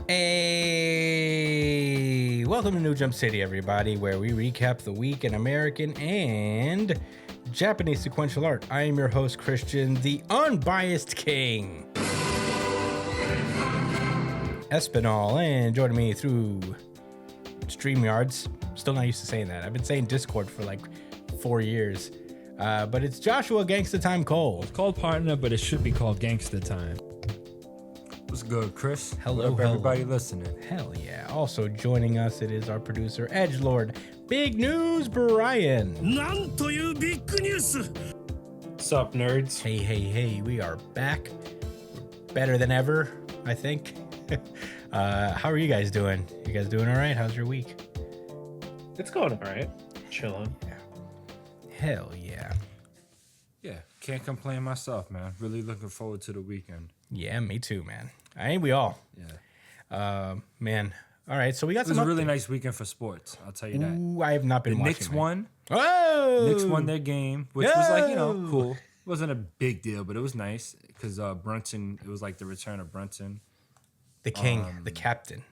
Hey, welcome to New Jump City, everybody, where we recap the week in American and Japanese sequential art. I am your host, Christian, the unbiased king, Espinal, and joining me through StreamYards. Still not used to saying that. I've been saying Discord for like 4 years. But it's Joshua Gangsta Time Cole. It's called Partner, but it should be called Gangsta Time. What's good, Chris? Hello, what up, everybody listening? Hell yeah. Also joining us, it is our producer, Edgelord. Big news, Brian. なんというビッグニュース What's up, nerds? Hey, we are back. We're better than ever, I think. How are you guys doing? You guys doing all right? How's your week? It's going all right. Chilling. Hell yeah. Yeah, can't complain myself, man. Really looking forward to the weekend. Yeah, me too, man. Ain't we all? Yeah. Man. All right, so we got It was some a really nice weekend for sports, I'll tell you that. Ooh, I have not been The watching. Knicks won. Oh! Knicks won their game, which was like, cool. It wasn't a big deal, but it was nice because Brunson, it was like the return of Brunson. The king, the captain.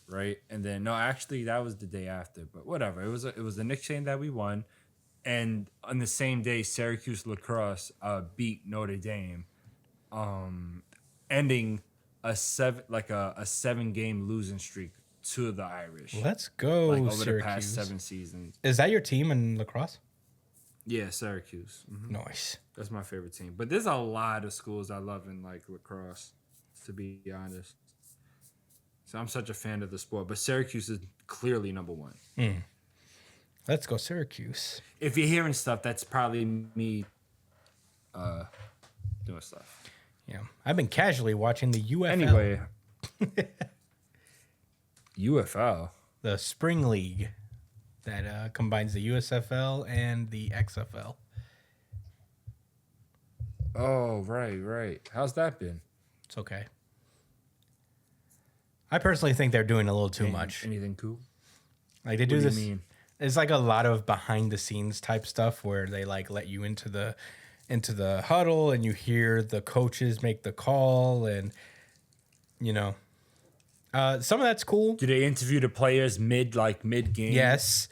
Right? And then, no, actually, that was the day after, but whatever. It was the Knicks game that we won. And on the same day, Syracuse lacrosse beat Notre Dame, ending a 7-game losing streak to the Irish. Let's go, like over Syracuse. the past 7 seasons. Is that your team in lacrosse? Yeah, Syracuse. Mm-hmm. Nice. That's my favorite team. But there's a lot of schools I love in like lacrosse, to be honest. So I'm such a fan of the sport. But Syracuse is clearly number one. Let's go, Syracuse. If you're hearing stuff, that's probably me doing stuff. Yeah, I've been casually watching the UFL. Anyway, UFL. The spring league that combines the USFL and the XFL. Oh, right. How's that been? It's okay. I personally think they're doing a little too much. Anything cool? Like they do What do this. you mean? It's like a lot of behind the scenes type stuff where they like let you into the huddle and you hear the coaches make the call and some of that's cool. Do they interview the players mid game? Yes.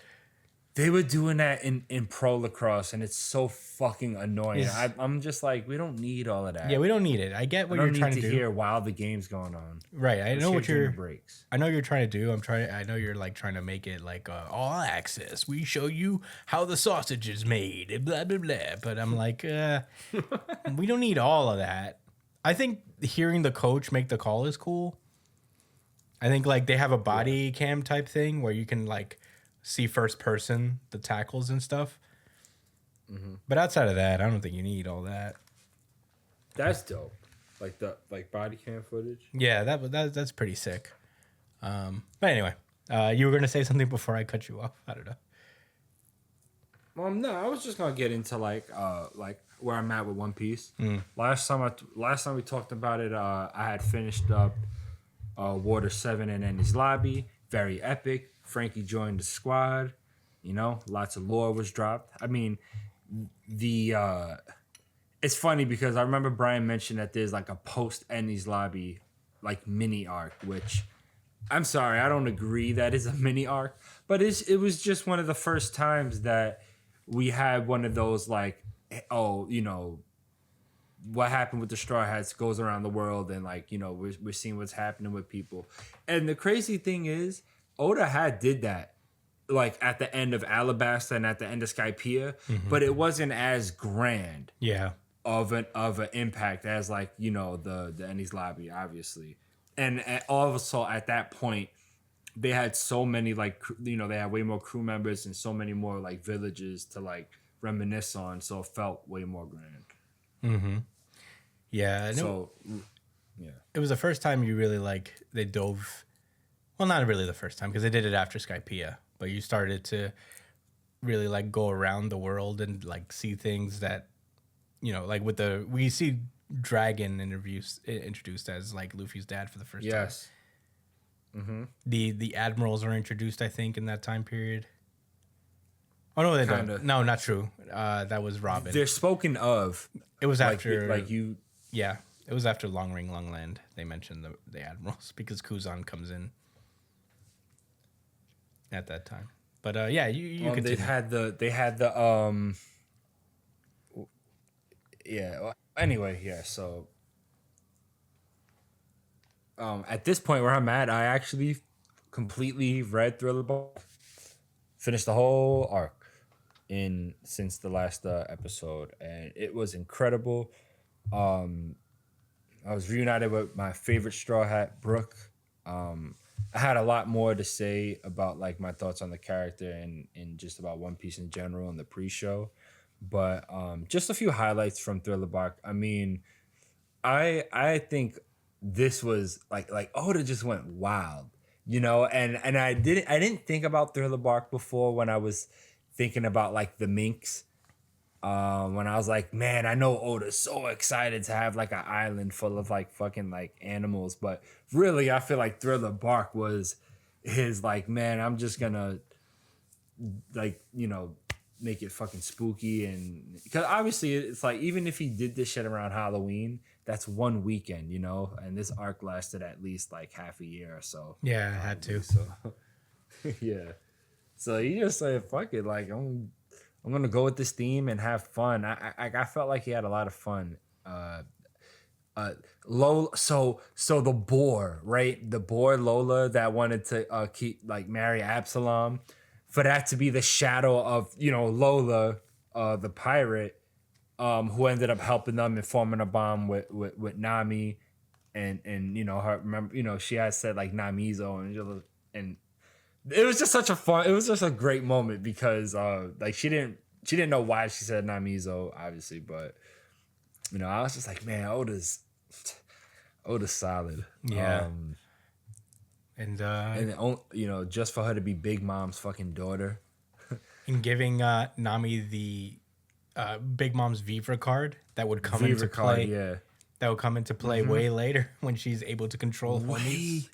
They were doing that in pro lacrosse, and it's so fucking annoying. I'm just like, we don't need all of that. Yeah, we don't need it. I get what you're trying to do. Hear while the game's going on. Right. I know what you're. Breaks. I know you're trying to do. I know you're like trying to make it like all access. We show you how the sausage is made. And blah blah blah. But I'm like, we don't need all of that. I think hearing the coach make the call is cool. I think like they have a body cam type thing where you can like see first person the tackles and stuff. Mm-hmm. But outside of that, I don't think you need all that. That's dope. Like body cam footage. Yeah, that's pretty sick. But anyway, you were gonna say something before I cut you off. I don't know. No, I was just gonna get into like where I'm at with One Piece. Last time we talked about it, I had finished up Water 7 and Enies Lobby. Very epic. Frankie joined the squad. Lots of lore was dropped. I mean, it's funny because I remember Brian mentioned that there's like a post Enies Lobby like mini arc, which I'm sorry, I don't agree that is a mini arc, but it was just one of the first times that we had one of those like, what happened with the Straw Hats goes around the world, and like we're seeing what's happening with people. And the crazy thing is, Oda did that like at the end of Alabasta and at the end of Skypiea, but it wasn't as grand of an impact as like the Enies Lobby, obviously. And also at that point they had so many like they had way more crew members and so many more like villages to like reminisce on, so it felt way more grand. Yeah. So it was the first time you really like they dove. Well, not really the first time because they did it after Skypiea, but you started to really like go around the world and like see things that like with we see Dragon introduced as like Luffy's dad for the first time. Yes. Mm-hmm. The admirals are introduced, I think, in that time period. Oh no, they don't. No, not true. That was Robin. They're spoken of. It was after like you. Yeah, It was after Long Ring Long Land. They mentioned the admirals because Kuzan comes in at that time. But yeah, you They continue. had the yeah. Well, anyway, yeah. So at this point where I'm at, I actually completely read Thriller Bark, finished the whole arc in since the last episode, and it was incredible. I was reunited with my favorite Straw Hat, Brooke. I had a lot more to say about like my thoughts on the character and just about One Piece in general in the pre-show, but just a few highlights from Thriller Bark. I mean, I think this was like Oda just went wild, you know, and I didn't think about Thriller Bark before when I was thinking about like the Minks. When I was like, man, I know Oda's so excited to have like an island full of like fucking like animals, but really, I feel like Thriller Bark was his like, man, I'm just gonna like, you know, make it fucking spooky. And because obviously it's like, even if he did this shit around Halloween, that's one weekend, you know, and this arc lasted at least like half a year or so. Yeah, I had to. So yeah, so he just said, fuck it, like I'm gonna go with this theme and have fun. I felt like he had a lot of fun. Lola, so the boar, right? The boar Lola that wanted to keep like marry Absalom, for that to be the shadow of, you know, Lola, the pirate, who ended up helping them and forming a bond with Nami, and you know, her, remember, you know, she had said like Namizo, and it was just it was just a great moment because like she didn't know why she said Namizo, obviously, but you know, I was just like, man, Oda's solid. Yeah. And you know, just for her to be Big Mom's fucking daughter. in giving Nami the Big Mom's Vivre card that would come into play. Yeah. That would come into play way later when she's able to control homies.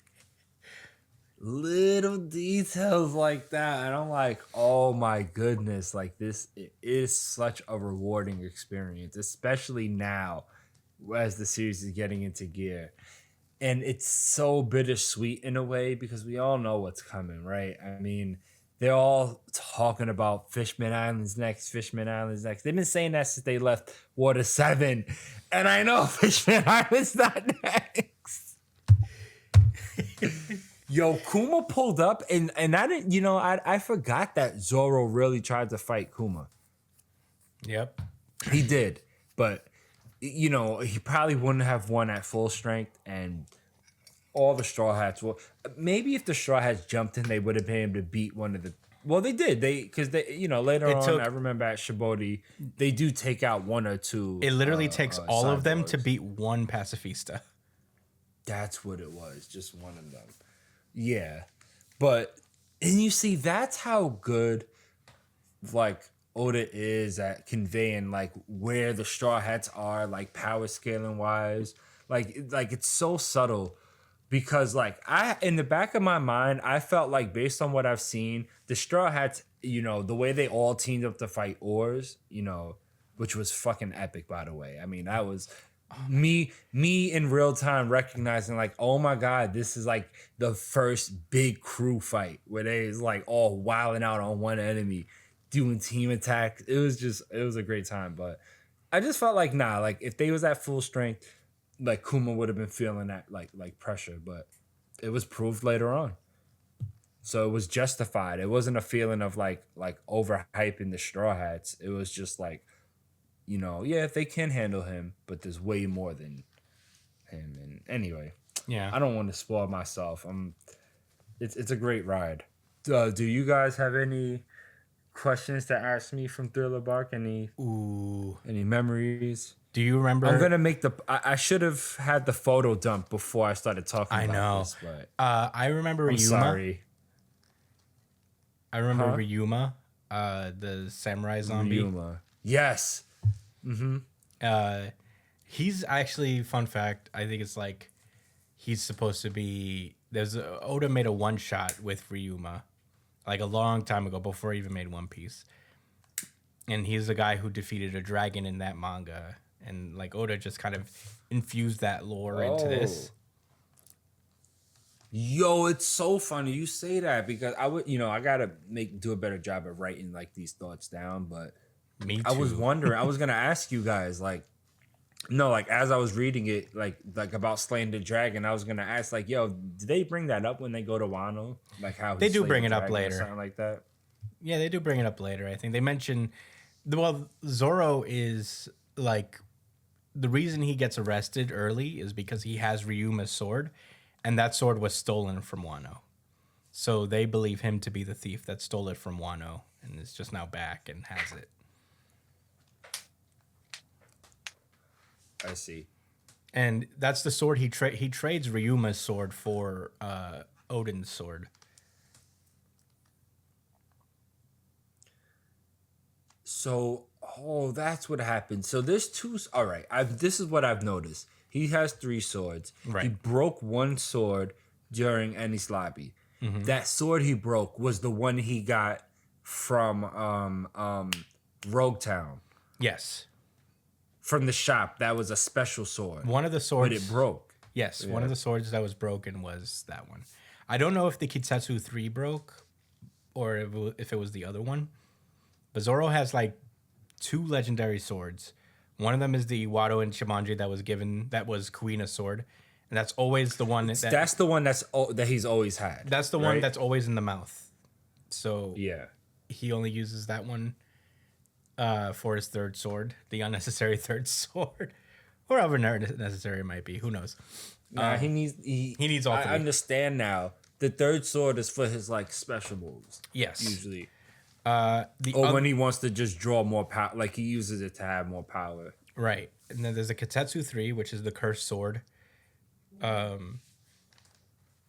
Little details like that, and I'm like, oh my goodness, like this is such a rewarding experience, especially now as the series is getting into gear. And it's so bittersweet in a way because we all know what's coming, right? I mean, they're all talking about Fishman Island's next. They've been saying that since they left Water 7, and I know Fishman Island's not next. Yo, Kuma pulled up, and I didn't, you know, I forgot that Zoro really tried to fight Kuma. Yep. He did, but you know, he probably wouldn't have won at full strength, and all the Straw Hats. Well, maybe if the Straw Hats jumped in, they would have been able to beat one of the. Well, they did. Because they, you know, later on, I remember at Shibodi, they do take out one or two. It literally takes all of them cyborgs. to beat one pacifista. That's what it was. Just one of them. Yeah. But, and you see, that's how good, like, Oda is at conveying, like, where the Straw Hats are, like, power scaling wise. Like it's so subtle. Because, like, in the back of my mind, I felt like, based on what I've seen, the Straw Hats, you know, the way they all teamed up to fight Oars, you know, which was fucking epic, by the way. I mean, that was me in real time recognizing, like, oh my God, this is like the first big crew fight where they is like all wilding out on one enemy, doing team attacks. It was a great time. But I just felt like, nah, like, if they was at full strength, like, Kuma would have been feeling that like pressure, but it was proved later on. So it was justified. It wasn't a feeling of like overhyping the Straw Hats. It was just like, you know, yeah, they can handle him, but there's way more than him. And anyway, Yeah. I don't want to spoil myself. It's a great ride. Do you guys have any questions to ask me from Thriller Bark? Any memories? Do you remember? I'm gonna make I should have had the photo dump before I started talking. I about know. this, but I remember I'm Ryuma. sorry. I remember Ryuma, the samurai zombie. Ryuma. Yes. He's actually, fun fact, I think it's like he's supposed to be. Oda made a one shot with Ryuma, like a long time ago before he even made One Piece, and he's the guy who defeated a dragon in that manga. and like Oda just kind of infused that lore into this. Yo, it's so funny you say that because I would, I gotta do a better job of writing like these thoughts down. But Me too. I was wondering, I was gonna ask you guys, like, no, like as I was reading it, like about slaying the dragon, I was gonna ask, like, yo, did they bring that up when they go to Wano? Like how They he do slayed bring the it up dragon or later. something like that. Yeah, they do bring it up later. I think they mention, well, Zoro is like, the reason he gets arrested early is because he has Ryuma's sword, and that sword was stolen from Wano. So they believe him to be the thief that stole it from Wano and is just now back and has it. I see. And that's the sword he trades Ryuma's sword for Odin's sword. So, that's what happened. So there's two. All right, this is what I've noticed. He has 3 swords. Right. He broke one sword during Enies Lobby. That sword he broke was the one he got from Rogue Town, Yes. from the shop. That was a special sword. One of the swords. But it broke. Yes, one of the swords that was broken was that one. I don't know if the Kitetsu 3 broke or if it was the other one. But Zoro has like 2 legendary swords. One of them is the Iwado and Shimanji that was Kuina's sword. And that's always the one That's the one that he's always had. that's the one that's always in the mouth. So yeah. he only uses that one for his 3rd sword, the unnecessary 3rd sword. Or however necessary it might be. Who knows? Nah, he needs all 3. I understand now. The 3rd sword is for his like special moves. Yes. Usually. When he wants to just draw more power, like he uses it to have more power. Right. And then there's a Kitetsu 3, which is the cursed sword. Fun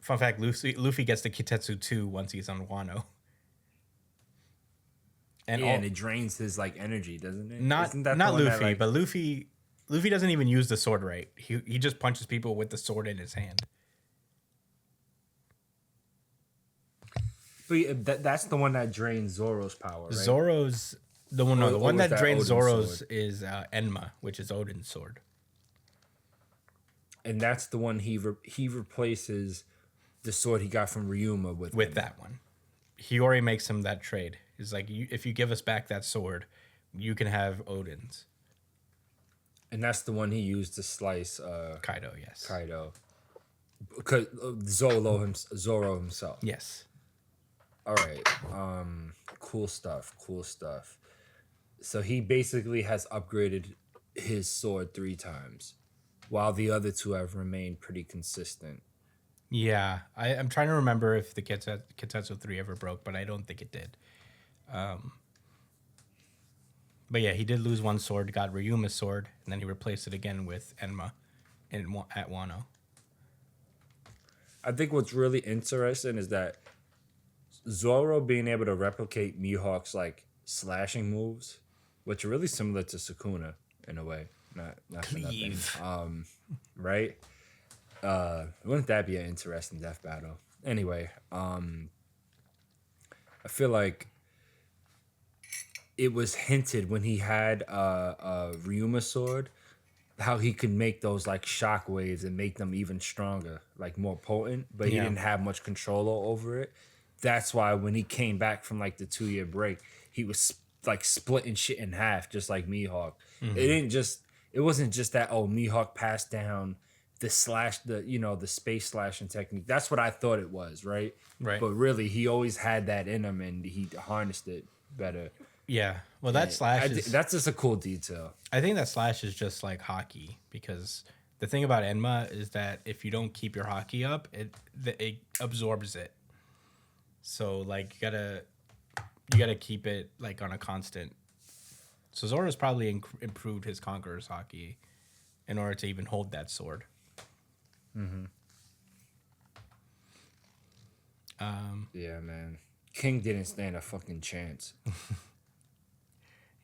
fact, Luffy gets the Kitetsu 2 once he's on Wano. And it drains his like energy, doesn't it? Not Luffy, but Luffy doesn't even use the sword right. He just punches people with the sword in his hand. But that's the one that drains Zoro's power, right? Zoro's the one that drains Odin's Zoro's sword? is Enma, which is Odin's sword. And that's the one he replaces the sword he got from Ryuma with That one. Hiyori makes him that trade. He's like, if you give us back that sword, you can have Odin's. And that's the one he used to slice Kaido, yes. Kaido. Because Zoro himself. Yes. All right. Cool stuff. So he basically has upgraded his sword 3 times, while the other 2 have remained pretty consistent. Yeah. I'm trying to remember if the Kitetsu 3 ever broke, but I don't think it did. But yeah, he did lose one sword, got Ryuma's sword, and then he replaced it again with Enma at Wano. I think what's really interesting is that Zoro being able to replicate Mihawk's like slashing moves, which are really similar to Sukuna in a way. Not for nothing. Right? Wouldn't that be an interesting death battle? Anyway, I feel like it was hinted when he had a Ryuma sword how he could make those like shock waves and make them even stronger, like more potent, but he didn't have much control over it. That's why when he came back from like the 2-year break, he was like splitting shit in half, just like Mihawk. It wasn't just that, Mihawk passed down the space slashing technique. That's what I thought it was, right? Right. But really, he always had that in him, and he harnessed it better. Yeah. Well, that slash that's just a cool detail. I think that slash is just like hockey, because the thing about Enma is that if you don't keep your hockey up, it absorbs it. So like you gotta keep it like on a constant. So Zoro's probably improved his Conqueror's hockey in order to even hold that sword. Mm-hmm. Yeah, man. King didn't stand a fucking chance.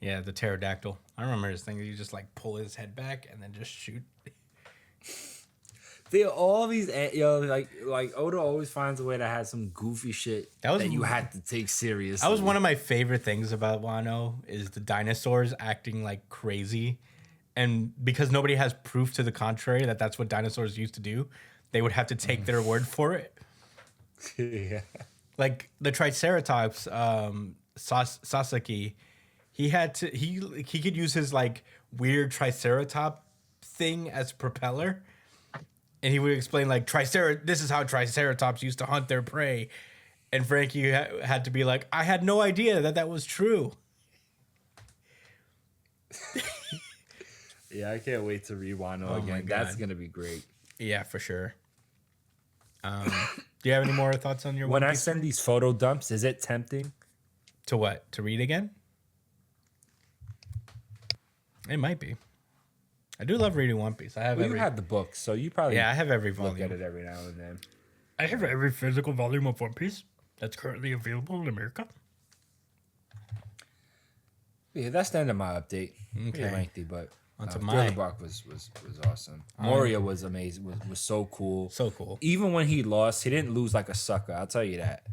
Yeah, the pterodactyl. I remember his thing. You just like pull his head back and then just shoot. They all these like Oda always finds a way to have some goofy shit that you had to take seriously. That was one of my favorite things about Wano is the dinosaurs acting like crazy And because nobody has proof to the contrary that that's what dinosaurs used to do, they would have to take their word for it. Yeah. Like the Triceratops, Sasaki, he could use his like weird Triceratops thing as propeller, and he would explain like this is how Triceratops used to hunt their prey, and Frankie had to be like, I had no idea that was true. Yeah, I can't wait to read Wano Oh my again. That's God. gonna be great. Yeah, for sure. Do you have any more thoughts on your When One I Piece? send these photo dumps, is it tempting? To what? To read again? It might be. I do love reading One Piece. I have Well, every you have the book, so you probably I have every look volume. at it every now and then. I have every physical volume of One Piece that's currently available in America. Yeah, that's the end of my update. Pretty Okay. lengthy, but Onto Thriller my- Bark was awesome. Moria was amazing. Was so cool. So cool. Even when he lost, he didn't lose like a sucker. I'll tell you that.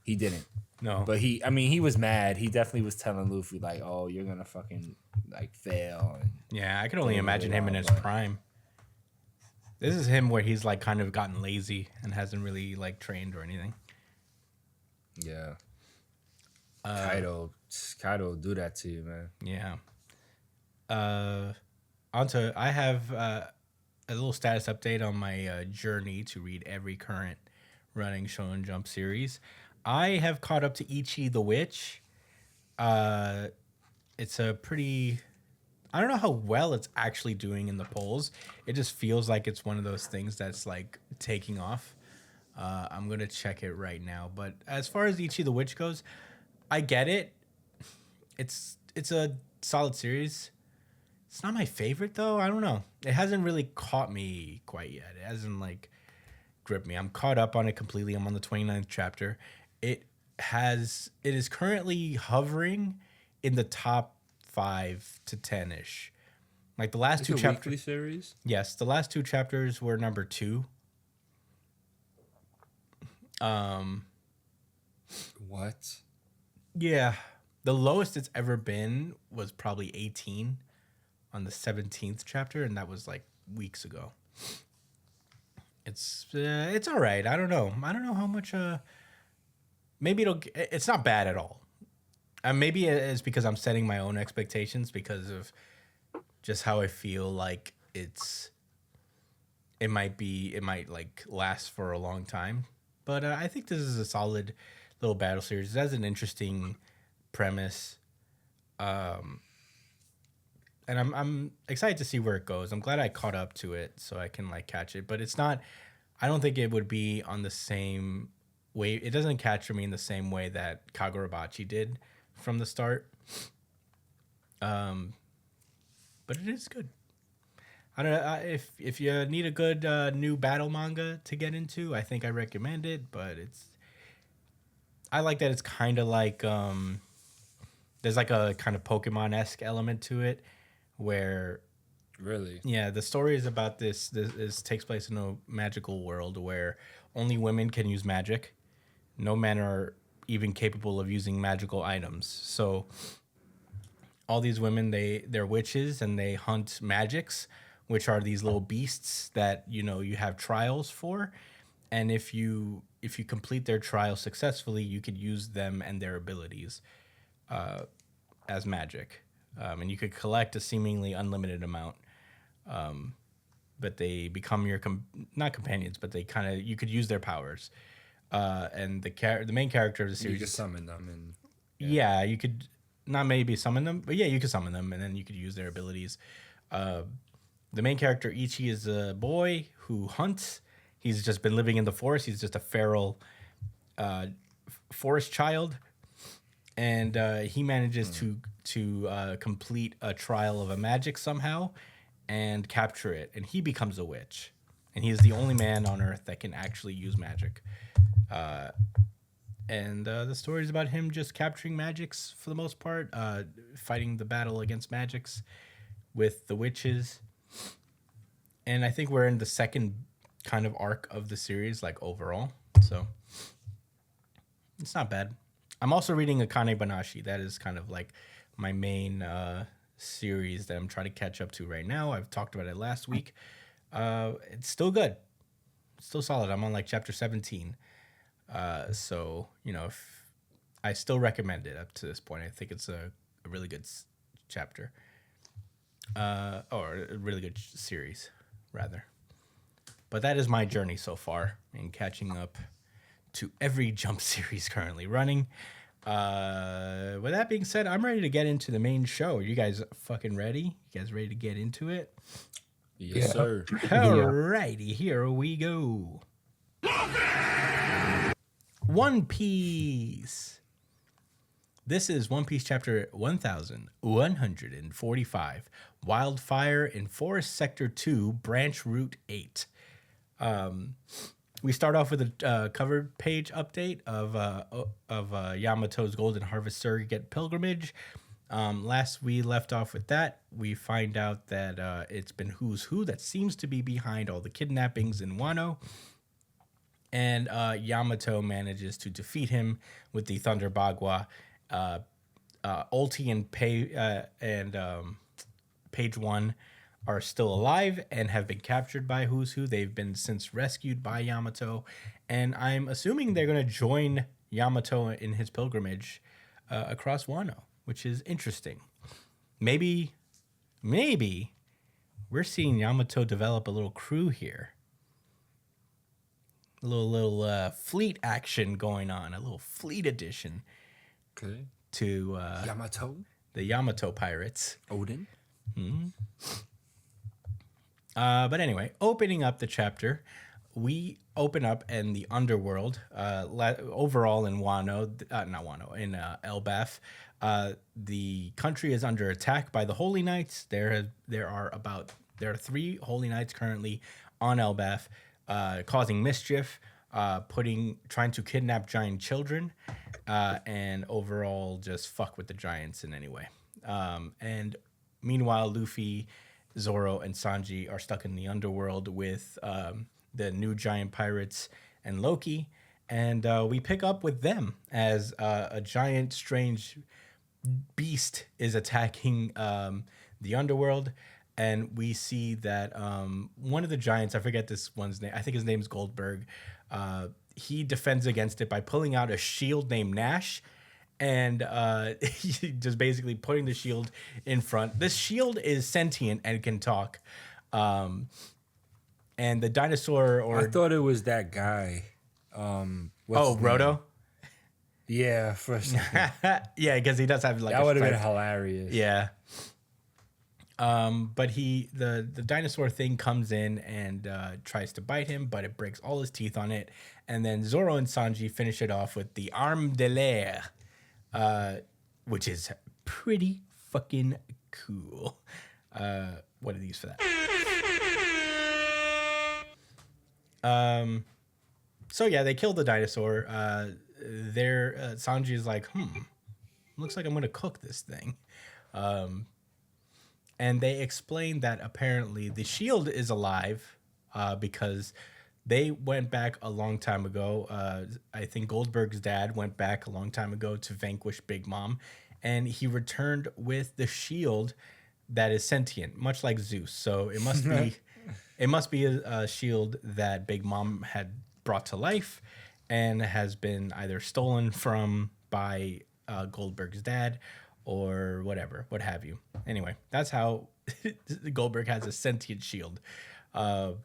He didn't. No. But he was mad. He definitely was telling Luffy like, "Oh, you're gonna fucking like fail." And Yeah, I can only Totally imagine him in his wild, but- prime. This is him where he's like kind of gotten lazy and hasn't really like trained or anything. yeah, Kaido will do that to you, man. Yeah. I have a little status update on my journey to read every current running Shonen Jump series. I have caught up to Ichi the Witch. It's a pretty... I don't know how well it's actually doing in the polls. It just feels like it's one of those things that's like taking off. I'm going to check it right now. But as far as Ichi the Witch goes, I get it. It's a solid series. It's not my favorite though. I don't know. It hasn't really caught me quite yet. It hasn't like gripped me. I'm caught up on it completely. I'm on the 29th chapter. It is currently hovering in the top 5 to 10-ish. Like the last It's two a chapters. weekly series. Yes, the last 2 chapters were number 2. What? Yeah. The lowest it's ever been was probably 18 on the 17th chapter, and that was like weeks ago. It's all right. I don't know how much maybe it's not bad at all. Maybe it's because I'm setting my own expectations because of just how I feel like it might like last for a long time. But I think this is a solid little battle series. It has an interesting premise. And I'm excited to see where it goes. I'm glad I caught up to it so I can like catch it. But it's not, I don't think it would be on the same way. It doesn't capture me in the same way that Kagurabachi did from the start. But it is good. I don't know if you need a good new battle manga to get into. I think I recommend it, but I like that it's kind of like there's like a kind of Pokemon-esque element to it, where Really? yeah, the story is about this takes place in a magical world where only women can use magic. No men are even capable of using magical items. So all these women, they're witches and they hunt magics, which are these little beasts that you have trials for, and if you complete their trial successfully, you could use them and their abilities as magic, and you could collect a seemingly unlimited amount. But they become your not companions, but you could use their powers. And the main character of the You series, can summon them and yeah, you could not maybe summon them, but yeah, you could summon them, and then you could use their abilities. The main character Ichi is a boy who hunts. He's just been living in the forest. He's just a feral forest child, and he manages to complete a trial of a magic somehow and capture it, and he becomes a witch, and he is the only man on Earth that can actually use magic. And the story is about him just capturing magics for the most part, fighting the battle against magics with the witches. And I think we're in the second kind of arc of the series, like overall. So it's not bad. I'm also reading Akane Banashi. That is kind of like my main series that I'm trying to catch up to right now. I've talked about it last week. It's still good. It's still solid. I'm on like chapter 17. So, if I still recommend it up to this point. I think it's a really good chapter. Or a really good series, rather. But that is my journey so far in catching up to every Jump series currently running. With that being said, I'm ready to get into the main show. You guys fucking ready? You guys ready to get into it? Yes, sir. Alrighty, here we go. One Piece. This is One Piece chapter 1145, Wildfire in Forest Sector 2, Branch Route 8. We start off with a cover page update of Yamato's Golden Harvest Surrogate Pilgrimage. Last we left off with that, we find out that it's been Who's Who that seems to be behind all the kidnappings in Wano. And Yamato manages to defeat him with the Thunder Bagua. Ulti and Page 1 are still alive and have been captured by Who's Who. They've been since rescued by Yamato. And I'm assuming they're going to join Yamato in his pilgrimage across Wano, which is interesting. Maybe we're seeing Yamato develop a little crew here. A little fleet action going on, a little fleet addition. Okay. To Yamato, the Yamato pirates. Odin. But anyway, opening up the chapter, we open up in the underworld. Overall in Wano, not Wano, in Elbaf, the country is under attack by the Holy Knights. There are 3 Holy Knights currently on Elbaf, causing mischief. Trying to kidnap giant children, and overall just fuck with the giants in any way. And meanwhile, Luffy, Zoro, and Sanji are stuck in the underworld with the new giant pirates and Loki. And we pick up with them as a giant, strange beast is attacking the underworld. And we see that one of the giants, I forget this one's name, I think his name's Goldberg, he defends against it by pulling out a shield named Nash and just basically putting the shield in front. This shield is sentient and can talk. And the dinosaur I thought it was that guy. What's his name? Roto? Yeah, for a second. Yeah, because he does have like that would have been hilarious. Yeah. But the dinosaur thing comes in and tries to bite him, but it breaks all his teeth on it. And then Zoro and Sanji finish it off with the Arme de l'air, which is pretty fucking cool. What are these for that? So yeah, they killed the dinosaur. Sanji is like, looks like I'm gonna cook this thing. And they explain that apparently the shield is alive because they went back a long time ago. I think Goldberg's dad went back a long time ago to vanquish Big Mom, and he returned with the shield that is sentient, much like Zeus. So it must be a shield that Big Mom had brought to life and has been either stolen from by Goldberg's dad or whatever, what have you. Anyway, that's how Goldberg has a sentient shield. Zoro's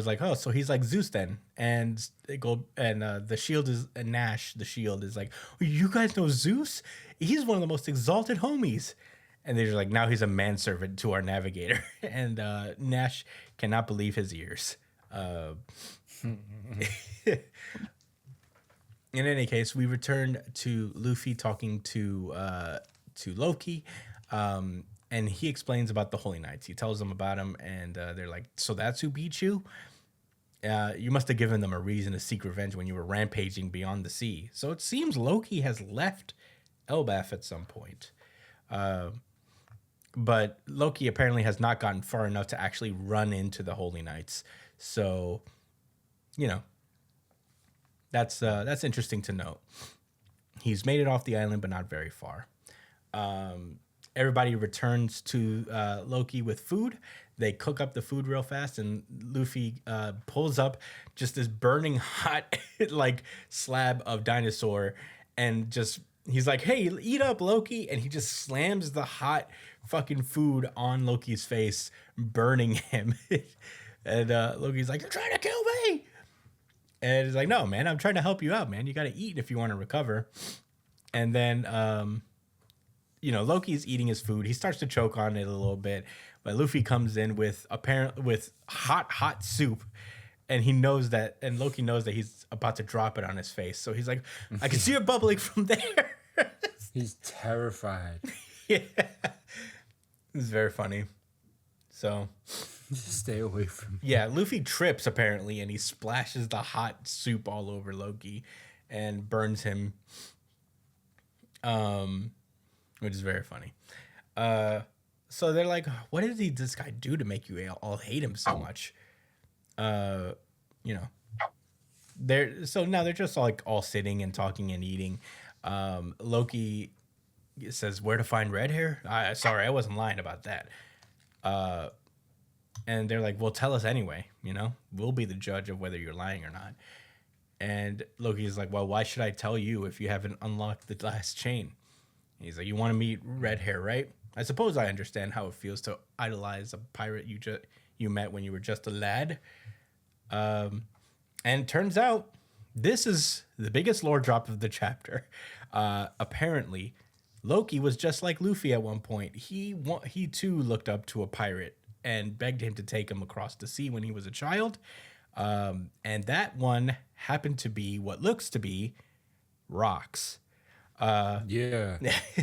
like, oh, so he's like Zeus then. And the shield is Nash. The shield is like, oh, you guys know Zeus? He's one of the most exalted homies. And they're just like, now he's a manservant to our navigator. And Nash cannot believe his ears. In any case, we return to Luffy talking to Loki, and he explains about the Holy Knights. He tells them about them, and they're like, so that's who beat you? You must have given them a reason to seek revenge when you were rampaging beyond the sea. So it seems Loki has left Elbaf at some point. But Loki apparently has not gotten far enough to actually run into the Holy Knights. So, that's interesting to note. He's made it off the island, but not very far. Everybody returns to Loki with food. They cook up the food real fast, and Luffy pulls up just this burning hot like slab of dinosaur, and just he's like, "Hey, eat up, Loki!" And he just slams the hot fucking food on Loki's face, burning him. And Loki's like, "You're trying to kill me!" And he's like, "No, man, I'm trying to help you out, man. You got to eat if you want to recover." And then Loki's eating his food. He starts to choke on it a little bit, but Luffy comes in with hot soup, and Loki knows that he's about to drop it on his face. So he's like, "I can see it bubbling from there." He's terrified. Yeah, it's very funny. So Just stay away from me. yeah, Luffy trips apparently, and he splashes the hot soup all over Loki, and burns him. Which is very funny. So they're like, what did this guy do to make you all hate him so much? Now they're just all sitting and talking and eating. Loki says where to find red hair. Sorry, I wasn't lying about that. And they're like, well, tell us anyway. We'll be the judge of whether you're lying or not. And Loki's like, well, why should I tell you if you haven't unlocked the last chain? He's like, you want to meet red hair, right? I suppose I understand how it feels to idolize a pirate you met when you were just a lad. And it turns out this is the biggest lore drop of the chapter. Apparently, Loki was just like Luffy at one point. He too looked up to a pirate and begged him to take him across the sea when he was a child. And that one happened to be what looks to be Rocks. Yeah,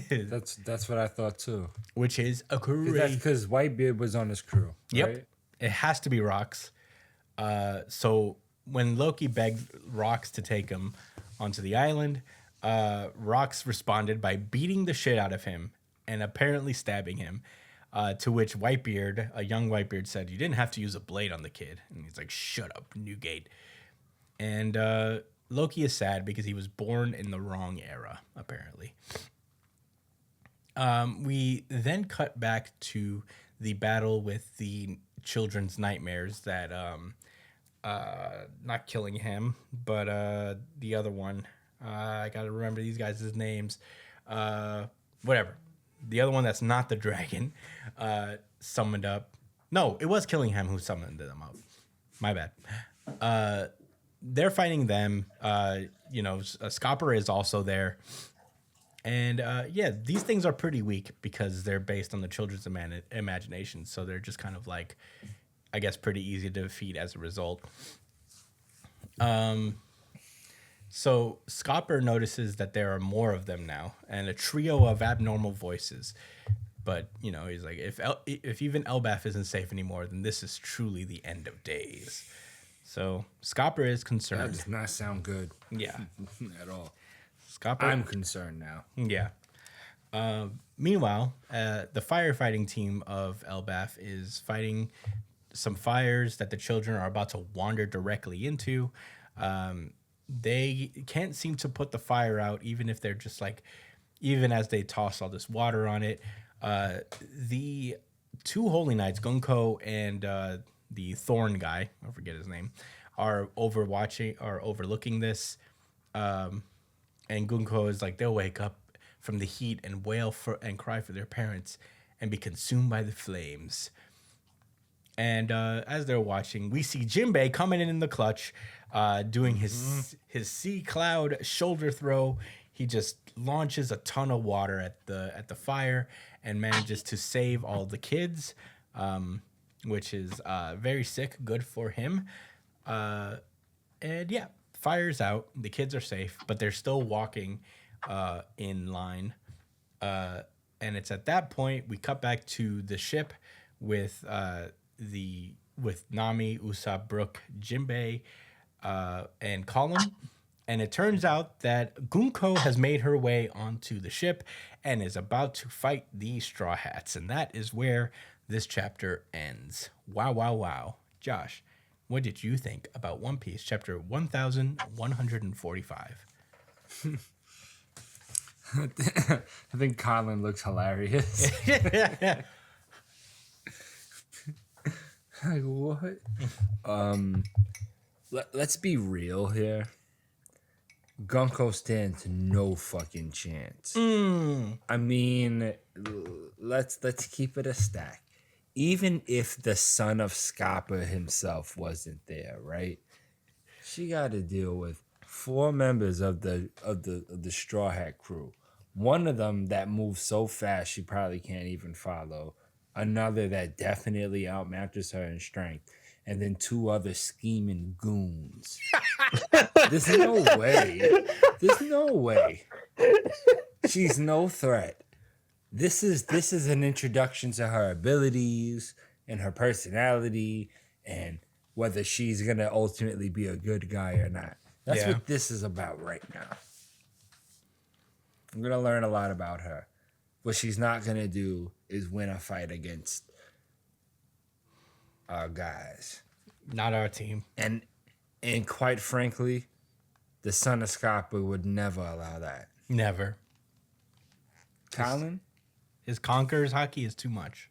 that's what I thought too. Which is a That's crazy. because Whitebeard was on his crew. Yep, right? it has to be Rocks. So when Loki begged Rocks to take him onto the island, Rocks responded by beating the shit out of him and apparently stabbing him. To which Whitebeard, a young Whitebeard, said, "You didn't have to use a blade on the kid." And he's like, "Shut up, Newgate." And Loki is sad because he was born in the wrong era, apparently. We then cut back to the battle with the children's nightmares that, not Killingham, but the other one. I got to remember these guys' names. Whatever. The other one that's not the dragon summoned up. No, it was Killingham who summoned them up. My bad. They're fighting them. Scopper is also there. And these things are pretty weak because they're based on the children's imagination. So they're just kind of like, I guess, pretty easy to defeat as a result. So Scopper notices that there are more of them now and a trio of abnormal voices. But, he's like, if even Elbaf isn't safe anymore, then this is truly the end of days. So Scopper is That concerned. does not sound good. Yeah. At all. Scopper. I'm concerned now. Yeah. Meanwhile, the firefighting team of Elbaf is fighting some fires that the children are about to wander directly into. They can't seem to put the fire out, even if they're just even as they toss all this water on it. The two holy knights, Gunko and the Thorn guy, I forget his name, are overlooking this. And Gunko is like, they'll wake up from the heat and wail and cry for their parents and be consumed by the flames. And as they're watching, we see Jinbei coming in the clutch, doing his sea cloud shoulder throw. He just launches a ton of water at the fire and manages to save all the kids, which is very sick. Good for him. And yeah, fire's out. The kids are safe, but they're still walking in line. And it's at that point we cut back to the ship with Nami, Usopp, Brook, Jinbei, and Column. And it turns out that Gunko has made her way onto the ship and is about to fight the Straw Hats. And that is where this chapter ends. Wow, wow, wow. Josh, what did you think about One Piece chapter 1145? I think Colin looks hilarious. Like what? Let's be real here. Gunko stands no fucking chance. I mean, let's keep it a stack. Even if the son of Scapa himself wasn't there, right? She got to deal with 4 members of the Straw Hat crew. One of them that moves so fast she probably can't even follow. Another that definitely outmatches her in strength. And then 2 other scheming goons. There's no way. There's no way. She's no threat. This is an introduction to her abilities and her personality and whether she's gonna ultimately be a good guy or not. That's what this is about right now. I'm gonna learn a lot about her. What she's not gonna do is win a fight against our guys. Not our team. And quite frankly, the son of Scapa would never allow that. Never. Colin? His Conqueror's hockey is too much.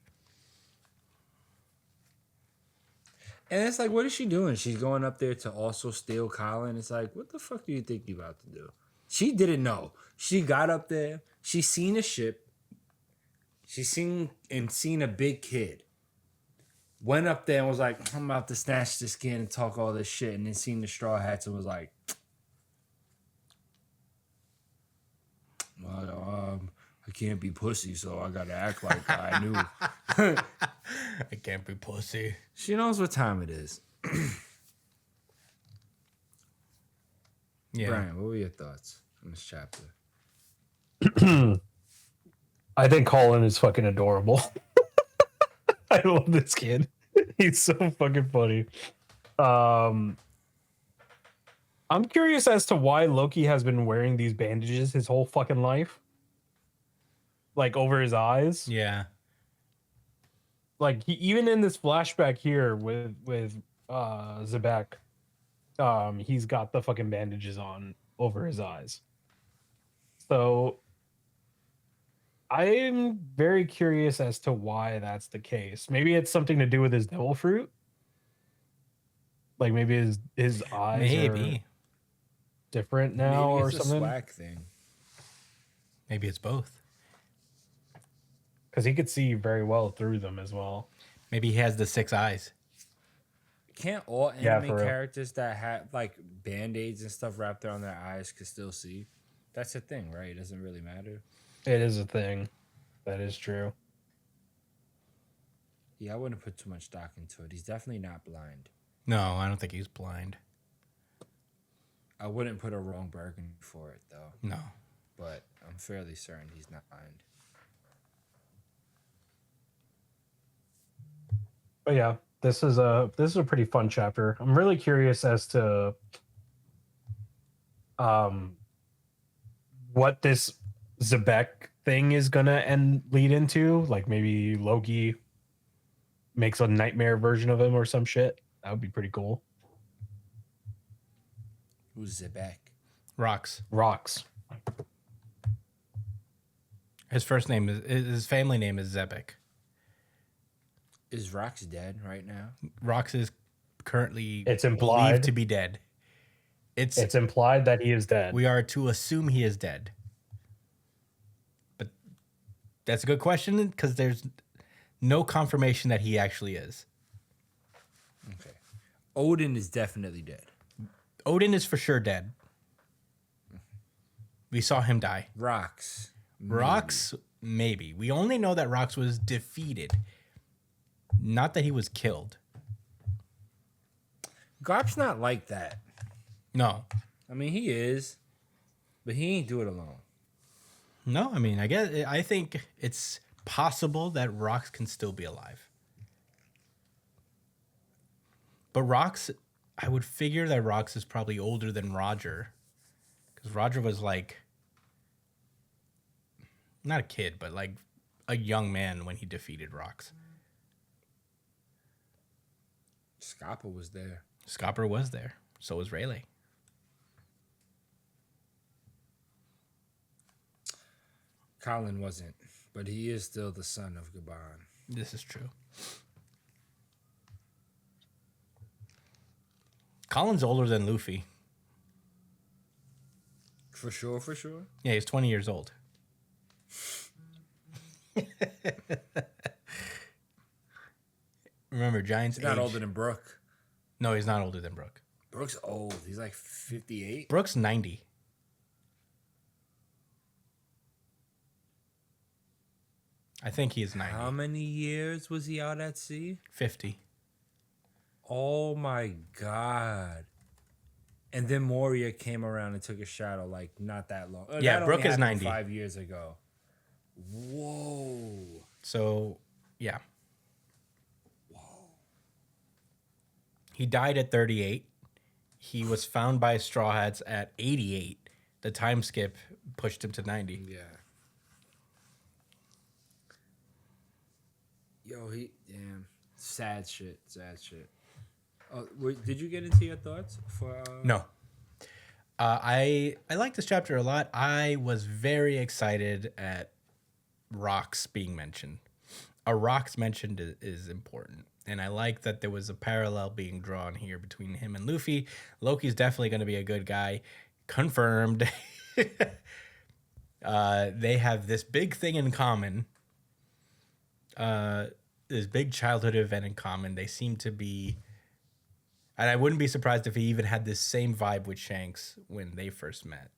And it's like, what is she doing? She's going up there to also steal Colin. It's like, what the fuck do you think you're about to do? She didn't know. She got up there. She seen a ship. She seen a big kid. Went up there and was like, I'm about to snatch this kid and talk all this shit. And then seen the Straw Hats and was like, well, I can't be pussy, so I gotta act like I knew. I can't be pussy. She knows what time it is. Yeah. Brian, what were your thoughts on this chapter? I think Colin is fucking adorable. I love this kid. He's so fucking funny. I'm curious as to why Loki has been wearing these bandages his whole fucking life. Like over his eyes. Yeah. Like even in this flashback here with Zebek, he's got the fucking bandages on over his eyes. So I'm very curious as to why that's the case. Maybe it's something to do with his devil fruit. Like maybe his eyes are different now Maybe or it's something. a swag thing. Maybe it's both. Because he could see very well through them as well. Maybe he has the 6 eyes. Can't all Yeah, anime for real. characters that have like band-aids and stuff wrapped around their eyes could still see? That's a thing, right? It doesn't really matter. It is a thing. That is true. Yeah, I wouldn't put too much stock into it. He's definitely not blind. No, I don't think he's blind. I wouldn't put a wrong burgundy for it though. No. But I'm fairly certain he's not blind. But yeah, this is a pretty fun chapter. I'm really curious as to what this Zebek thing is gonna lead into. Like maybe Loki makes a nightmare version of him or some shit. That would be pretty cool. Who's Zebek? Rocks. Rocks. His family name is Zebek. Is Rox dead right now? Rocks is currently It's implied believed to be dead. It's implied that he is dead. we are to assume he is dead. But that's a good question because there's no confirmation that he actually is. Okay. Odin is definitely dead. Odin is for sure dead. We saw him die. Rox. Rocks, maybe. We only know that Rocks was defeated. Not that he was killed. Garp's not like that. No. I mean, he is, but he ain't do it alone. No, I mean, I think it's possible that Rocks can still be alive. But Rocks, I would figure that Rocks is probably older than Roger. Because Roger was like, not a kid, but like a young man when he defeated Rocks. Scapa was there. Scopper was there. So was Rayleigh. Colin wasn't, but he is still the son of Gaban. This is true. Colin's older than Luffy. For sure, for sure. Yeah, he's 20 years old. Remember, Giants He's not age. older than Brooke. No, he's not older than Brooke. Brooke's old. He's like 58. Brooke's 90. I think he is 90. How many years was he out at sea? 50. Oh my god. And then Moria came around and took his shadow like not that long. Yeah, That Brooke only is happened 90. 5 years ago. Whoa. So, yeah. He died at 38. He was found by Straw Hats at 88. The time skip pushed him to 90. Yeah. Yo, damn. Sad shit. Sad shit. Oh, did you get into your thoughts for? No. I like this chapter a lot. I was very excited at rocks being mentioned. A rocks mentioned is important. And I like that there was a parallel being drawn here between him and Luffy. Loki's definitely going to be a good guy. Confirmed. They have this big thing in common. This big childhood event in common. They seem to be... And I wouldn't be surprised if he even had this same vibe with Shanks when they first met.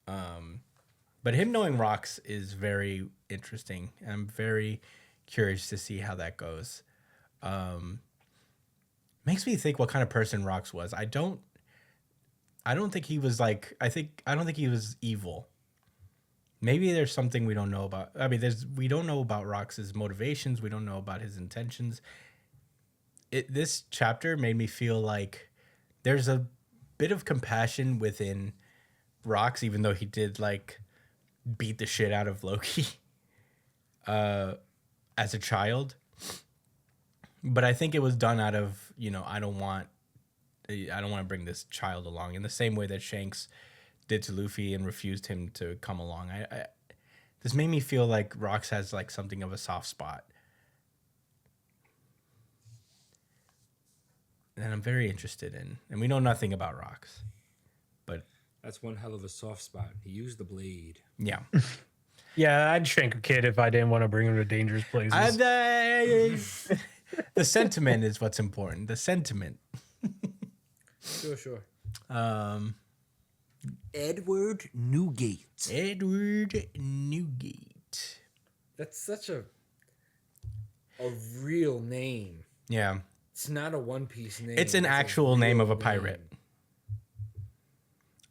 But him knowing rocks is very interesting. I'm very curious to see how that goes. Makes me think what kind of person Rocks was. I don't think he was like, I don't think he was evil. Maybe there's something we don't know about. I mean, we don't know about Rocks' motivations. We don't know about his intentions. This chapter made me feel like there's a bit of compassion within Rocks, even though he did like beat the shit out of Loki as a child. But I think it was done out of, I don't want to bring this child along in the same way that Shanks did to Luffy and refused him to come along. This made me feel like Rocks has like something of a soft spot. And I'm very interested in, and we know nothing about Rocks, but That's one hell of a soft spot. He used the blade. yeah. Yeah, I'd shank a kid if I didn't want to bring him to dangerous places. The sentiment is what's important. The sentiment. Sure. Edward Newgate. Edward Newgate. That's such a real name. Yeah. It's not a One Piece name. It's an actual name of a pirate.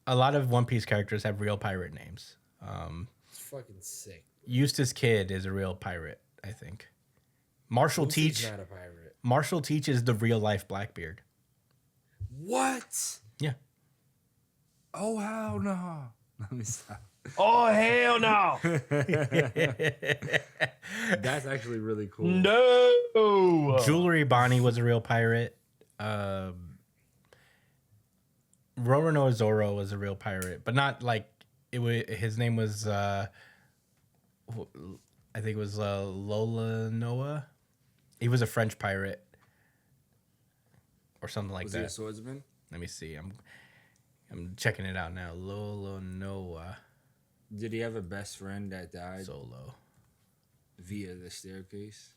A lot of One Piece characters have real pirate names. It's fucking sick. Eustace Kid is a real pirate, I think. Marshall Luffy's Teach. not a pirate. Marshall Teach is the real life Blackbeard. What? Yeah. Oh hell no! Let me stop. Oh, hell no. That's actually really cool. No. Jewelry Bonnie was a real pirate. Roronoa Zoro was a real pirate, but not like his name was. I think it was Lola Noah. He was a French pirate, or something like Was that. he a swordsman? Let me see. I'm checking it out now. Lola Noah Did he have a best friend that died Solo. via the staircase?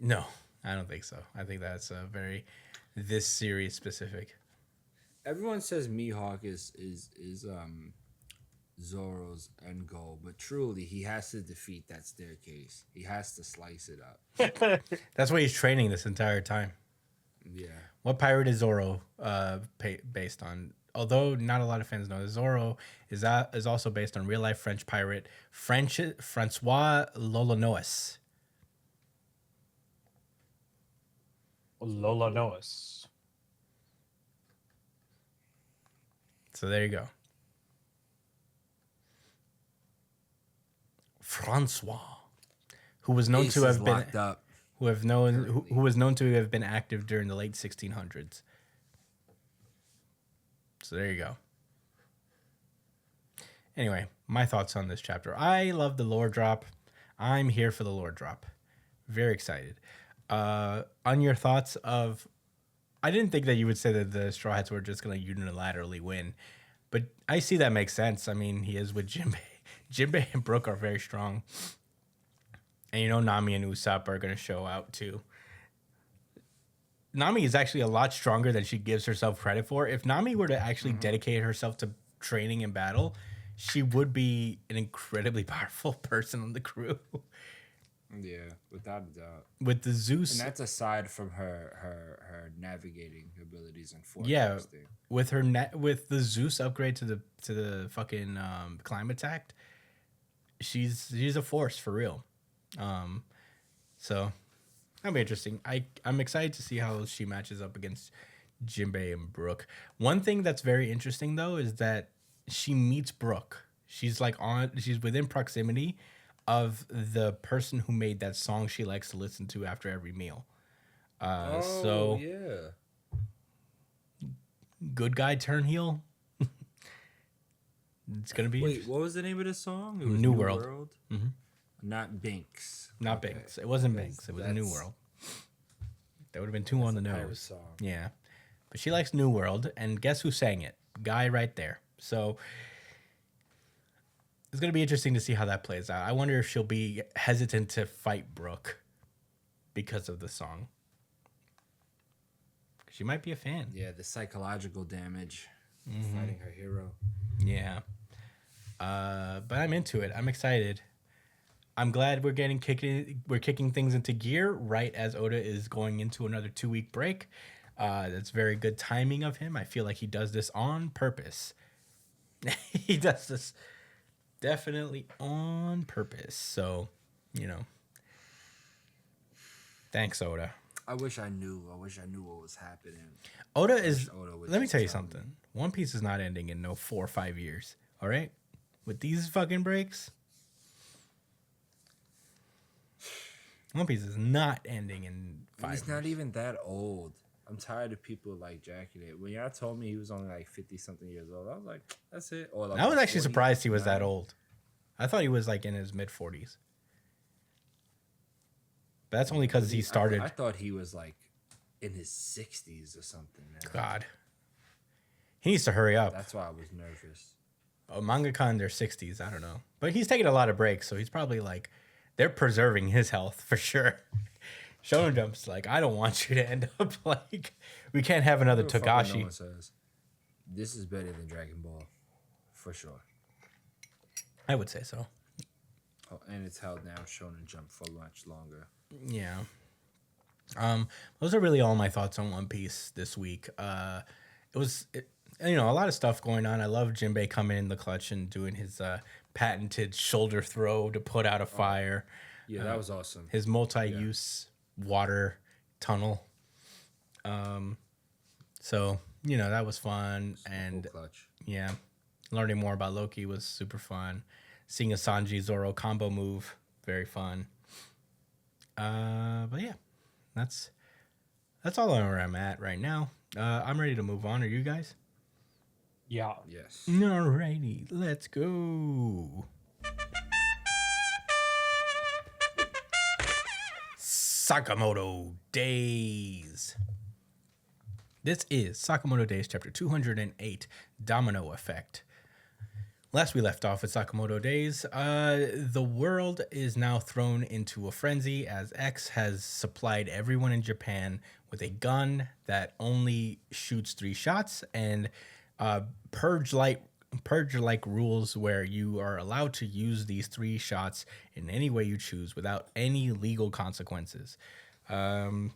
No, I don't think so. I think that's very this series specific. Everyone says Mihawk is Zoro's end goal, but truly he has to defeat that staircase. He has to slice it up. That's what he's training this entire time. Yeah. What pirate is Zoro based on? Although not a lot of fans know, Zoro is also based on real life French pirate Francois Lolonois. Lola Noas. So there you go. Francois, who was known Ace to is have been locked up. who was known to have been active during the late 1600s. So there you go. Anyway, my thoughts on this chapter. I love the lore drop. I'm here for the lore drop. Very excited. On your thoughts of, I didn't think that you would say that the Straw Hats were just going to unilaterally win, but I see that makes sense. I mean, he is with Jinbei. Jinbei and Brook are very strong. And you know, Nami and Usopp are going to show out too. Nami is actually a lot stronger than she gives herself credit for. If Nami were to actually dedicate herself to training in battle, she would be an incredibly powerful person on the crew. Yeah, without a doubt. With the Zeus, And that's aside from her navigating abilities and yeah, forecasting. with her with the Zeus upgrade to the fucking climate act, she's a force for real. So that'll be interesting. I'm excited to see how she matches up against Jinbei and Brook. One thing that's very interesting though is that she meets Brook. She's within proximity of the person who made that song she likes to listen to after every meal. So yeah. good guy turn heel. It's gonna be Wait, what was the name of the song? It was New World. Mm-hmm. Not Binks. Not Okay. Binks. It wasn't Binks. It was New That's- World. That would have been too on the Pirate nose. song. Yeah. But she likes New World, and guess who sang it? Guy right there. So it's going to be interesting to see how that plays out. I wonder if she'll be hesitant to fight Brook because of the song. She might be a fan. Yeah, the psychological damage fighting her hero. Yeah. But I'm into it. I'm excited. I'm glad we're kicking things into gear right as Oda is going into another 2-week break. That's very good timing of him. I feel like he does this on purpose. He does this definitely on purpose. So, you know. Thanks, Oda. I wish I knew what was happening. Oda is. Oda would Let me just tell you tell me. something. One Piece is not ending in no 4 or 5 years. All right, with these fucking breaks, One Piece is not ending in 5 He's years. not even that old. I'm tired of people like jacking it. When y'all told me he was only like 50 something years old, I was like, that's it. Or like I was actually 40, surprised he was that 49. old. I thought he was like in his mid 40s. But that's only because he started. I thought he was like in his 60s or something. Man. God, he needs to hurry up. That's why I was nervous. A mangaka in their 60s, I don't know. But he's taking a lot of breaks, so he's probably like, they're preserving his health for sure. Shonen Jump's like, I don't want you to end up like, we can't have another Who the fuck no Togashi. one says, this is better than Dragon Ball, for sure. I would say so. Oh, and it's held now Shonen Jump for much longer. Yeah. Those are really all my thoughts on One Piece this week. It was, a lot of stuff going on. I love Jinbei coming in the clutch and doing his patented shoulder throw to put out a fire. Yeah, that was awesome. His multi-use water tunnel. So, that was fun. And Full clutch. yeah, learning more about Loki was super fun. Seeing a Sanji Zoro combo move, very fun. But yeah, that's all where I'm at right now. I'm ready to move on. Are you guys? Yeah. Yes. Alrighty, let's go. Sakamoto Days. This is Sakamoto Days, chapter 208, Domino Effect. Last we left off with Sakamoto Days, the world is now thrown into a frenzy as X has supplied everyone in Japan with a gun that only shoots 3 shots and purge-like rules where you are allowed to use these 3 shots in any way you choose without any legal consequences. So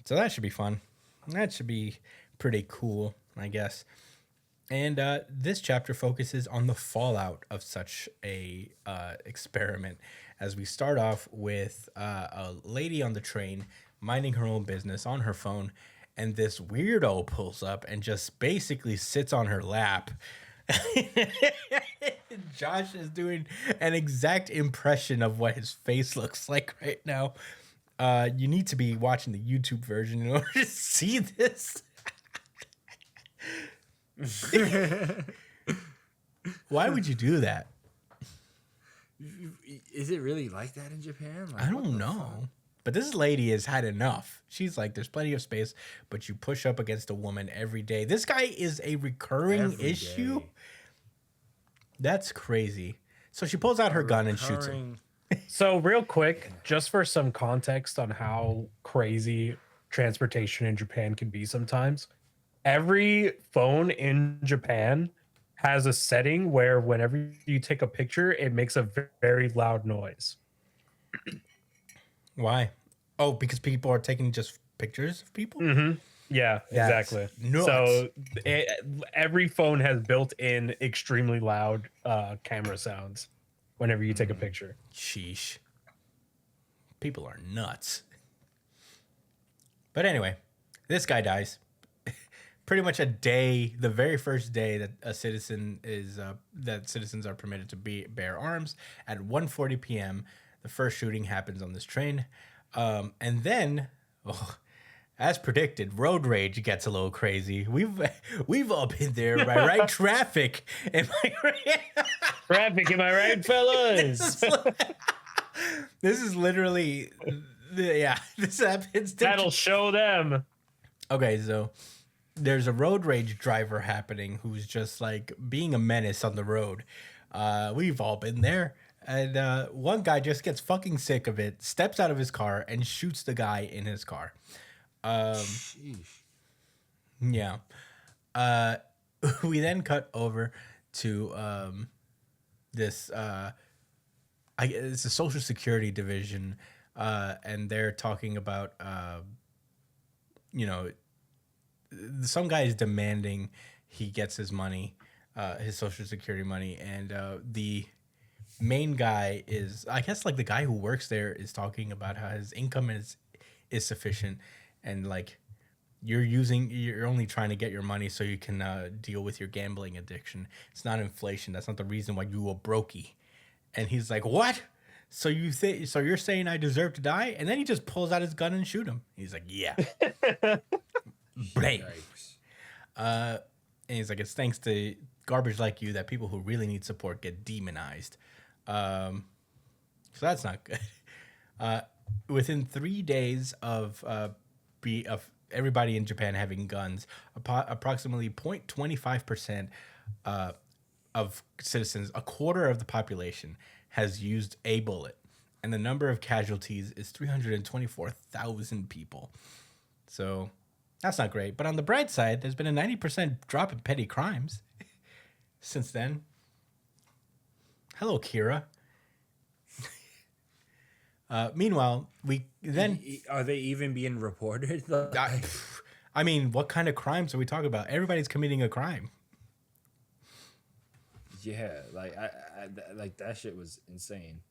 that should be fun. That should be pretty cool, I guess. And this chapter focuses on the fallout of such a experiment, as we start off with a lady on the train minding her own business on her phone, and this weirdo pulls up and just basically sits on her lap. Josh is doing an exact impression of what his face looks like right now. You need to be watching the YouTube version in order to see this. Why would you do that? Is it really like that in Japan? Like, I what don't the know. fuck? But this lady has had enough. She's like, there's plenty of space, but you push up against a woman every day. This guy is a recurring Every issue. day. That's crazy. So she pulls out her gun and shoots him. Recurring- So real quick, just for some context on how crazy transportation in Japan can be sometimes, every phone in Japan has a setting where whenever you take a picture, it makes a very loud noise. Why? Oh, because people are taking just pictures of people? Yeah, That's exactly. nuts. So every phone has built-in extremely loud camera sounds whenever you take a picture. Sheesh. People are nuts. But anyway, this guy dies. Pretty much the very first day that a citizen is that citizens are permitted to bear arms at 1:40 p.m. The first shooting happens on this train, and then, as predicted, road rage gets a little crazy. We've all been there, right? Traffic. Am I right? Traffic, am I right, fellas? This is literally, this happens. That'll show them. Okay, so there's a road rage driver happening who's just like being a menace on the road. We've all been there. And one guy just gets fucking sick of it, steps out of his car, and shoots the guy in his car. Sheesh. Yeah. We then cut over to this. It's a Social Security division, and they're talking about, some guy is demanding he gets his money, his Social Security money, and the main guy is, I guess, like the guy who works there is talking about how his income is sufficient, and like you're only trying to get your money so you can deal with your gambling addiction. It's not inflation. That's not the reason why you a brokey. And he's like, what? So you're saying I deserve to die? And then he just pulls out his gun and shoot him. He's like, yeah. Blam. Yikes. And he's like, it's thanks to garbage like you that people who really need support get demonized. So that's not good. Within 3 days of everybody in Japan having guns, approximately 0.25% of citizens, a quarter of the population, has used a bullet, and the number of casualties is 324,000 people. So that's not great. But on the bright side, there's been a 90% drop in petty crimes since then. Hello, Kira. Meanwhile, we then... Are they even being reported? I mean, what kind of crimes are we talking about? Everybody's committing a crime. Yeah, like I like that shit was insane.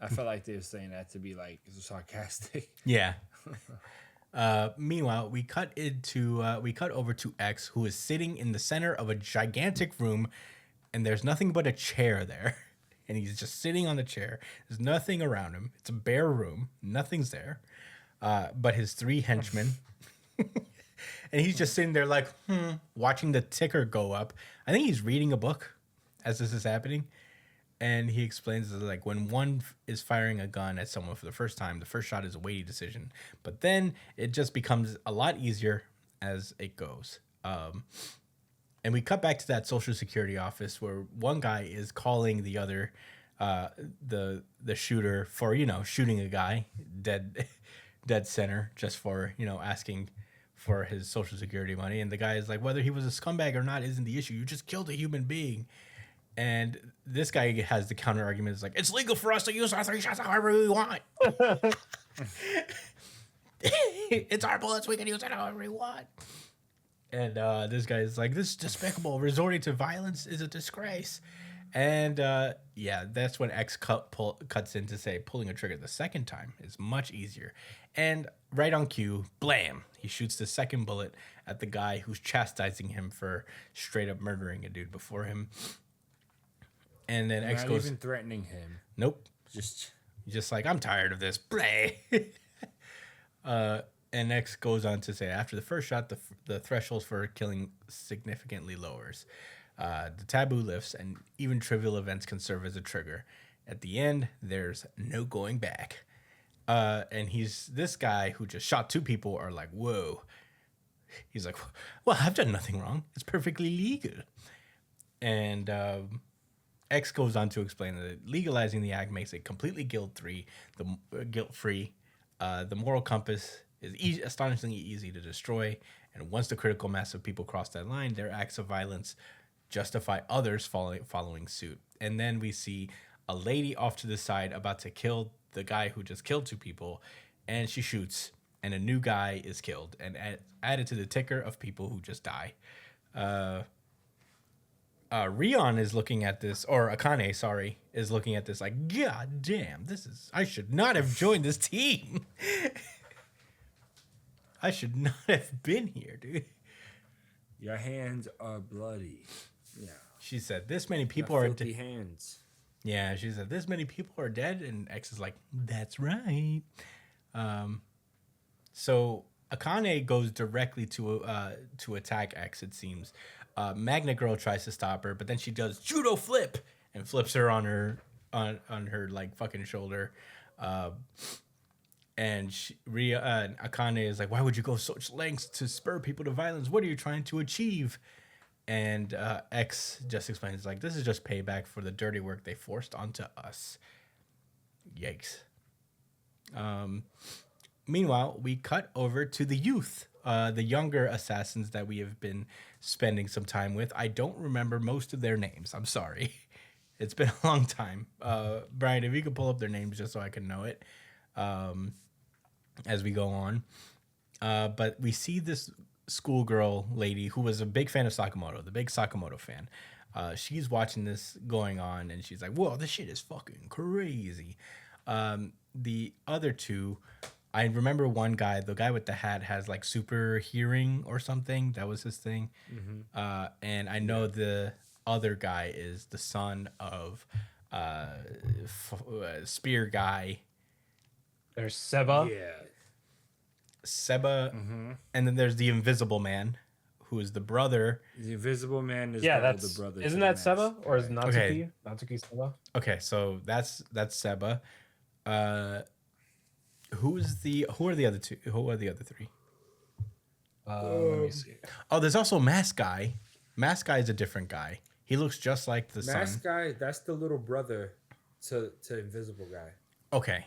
I felt like they were saying that to be like sarcastic. Yeah. Meanwhile, we cut over to X, who is sitting in the center of a gigantic room, and there's nothing but a chair there. And he's just sitting on the chair. There's nothing around him. It's a bare room. Nothing's there. But his 3 henchmen. And he's just sitting there like, watching the ticker go up. I think he's reading a book as this is happening. And he explains that, like, when one is firing a gun at someone for the first time, the first shot is a weighty decision. But then it just becomes a lot easier as it goes. And we cut back to that Social Security office where one guy is calling the other, the shooter, for, shooting a guy dead center, just for, asking for his Social Security money. And the guy is like, whether he was a scumbag or not isn't the issue. You just killed a human being. And this guy has the counter argument. It's like, it's legal for us to use our 3 shots however we want. It's our bullets. We can use it however we want. And this guy is like, this is despicable. Resorting to violence is a disgrace. And that's when X cuts in to say pulling a trigger the second time is much easier. And right on cue, blam, he shoots the second bullet at the guy who's chastising him for straight up murdering a dude before him. And then X Not goes, even threatening him. nope. Just Like, I'm tired of this. Play. And X goes on to say, after the first shot, the threshold for killing significantly lowers. The taboo lifts, and even trivial events can serve as a trigger. At the end, there's no going back. And he's this guy who just shot 2 people are like, whoa. He's like, well, I've done nothing wrong. It's perfectly legal. And X goes on to explain that legalizing the act makes it completely guilt-free. The moral compass is astonishingly easy to destroy. And once the critical mass of people cross that line, their acts of violence justify others following suit. And then we see a lady off to the side about to kill the guy who just killed 2 people, and she shoots, and a new guy is killed and added to the ticker of people who just die. Rion is looking at this, or Akane, sorry, is looking at this like, God damn, I should not have joined this team. I should not have been here, dude. Your hands are bloody. Yeah. She said, this many people Your are filthy dead. hands. Yeah, she said, this many people are dead, and X is like, that's right. So Akane goes directly to attack X, it seems. Magna Girl tries to stop her, but then she does judo flip and flips her on her like fucking shoulder. And Akane is like, why would you go such lengths to spur people to violence? What are you trying to achieve? And X just explains, like, this is just payback for the dirty work they forced onto us. Yikes. Meanwhile, we cut over to the youth, the younger assassins that we have been spending some time with. I don't remember most of their names. I'm sorry. It's been a long time. Brian, if you could pull up their names just so I can know it as we go on. But we see this schoolgirl lady who was a big fan of Sakamoto, the big Sakamoto fan. She's watching this going on, and she's like, whoa, this shit is fucking crazy. The other 2, I remember one guy, the guy with the hat, has like super hearing or something. That was his thing. Mm-hmm. And I know the other guy is the son of Spear Guy. There's Seba. Yeah. Seba, and then there's the Invisible Man, who is the brother. The Invisible Man is Yeah, the that's older brother. isn't to the that Seba mask. or is Natsuki? Okay. Natsuki Seba. Okay, so that's Seba. Who are the other 2? Who are the other 3? Let me see. Oh, there's also Mask Guy. Mask Guy is a different guy. He looks just like the Mask son. Guy, that's the little brother to Invisible Guy. Okay,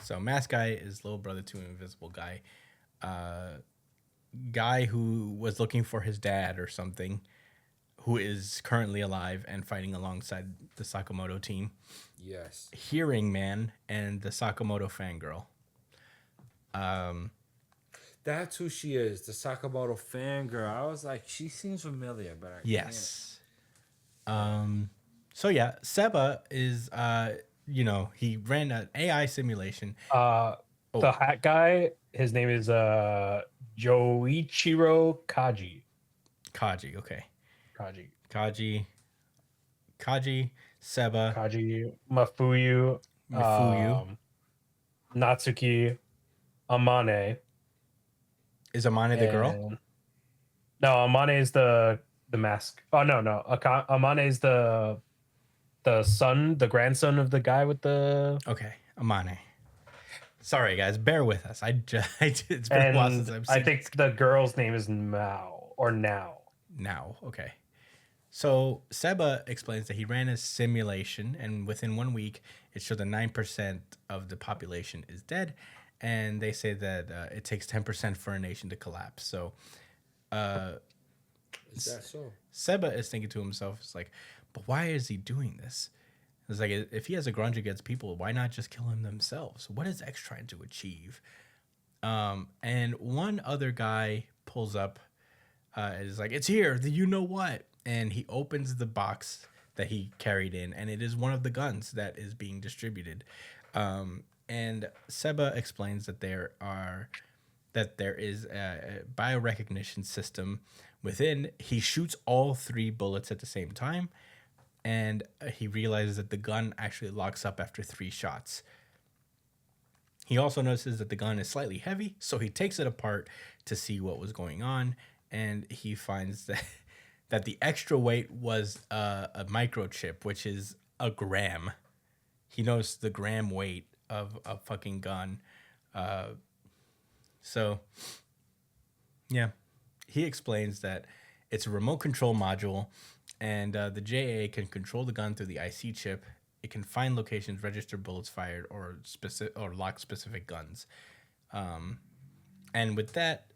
so Mask Guy is little brother to Invisible Guy. Guy who was looking for his dad or something, who is currently alive and fighting alongside the Sakamoto team. Yes. Hearing Man and the Sakamoto fangirl. That's who she is, the Sakamoto fangirl. I was like, she seems familiar, but I Yes. So yeah, Seba is he ran an AI simulation. The hat guy, his name is Joichiro Kaji. Kaji, okay. Kaji. Seba, Kaji. Mafuyu. Natsuki. Amane. is Amane the girl? No, Amane is the mask. Oh no. Amane is the son, the grandson of the guy with the. Okay, Amane. Sorry guys, bear with us. It's been a while since I've seen I think the girl's name is Mao or Now. Now, okay. So Seba explains that he ran a simulation, and within 1 week, it showed that 9% of the population is dead, and they say that it takes 10% for a nation to collapse. So Is that so? Seba is thinking to himself, it's like, but why is he doing this? It's like, if he has a grudge against people, why not just kill him themselves? What is X trying to achieve? And one other guy pulls up, is like, it's here, the you know what? And he opens the box that he carried in, and it is one of the guns that is being distributed. And Seba explains that there is a biorecognition system within. He shoots all 3 bullets at the same time, and he realizes that the gun actually locks up after 3 shots. He also notices that the gun is slightly heavy, so he takes it apart to see what was going on, and he finds that the extra weight was a microchip, which is a gram. He knows the gram weight of a fucking gun. So, yeah, he explains that it's a remote control module, and the JA can control the gun through the IC chip. It can find locations, register bullets fired, or lock specific guns. And with that,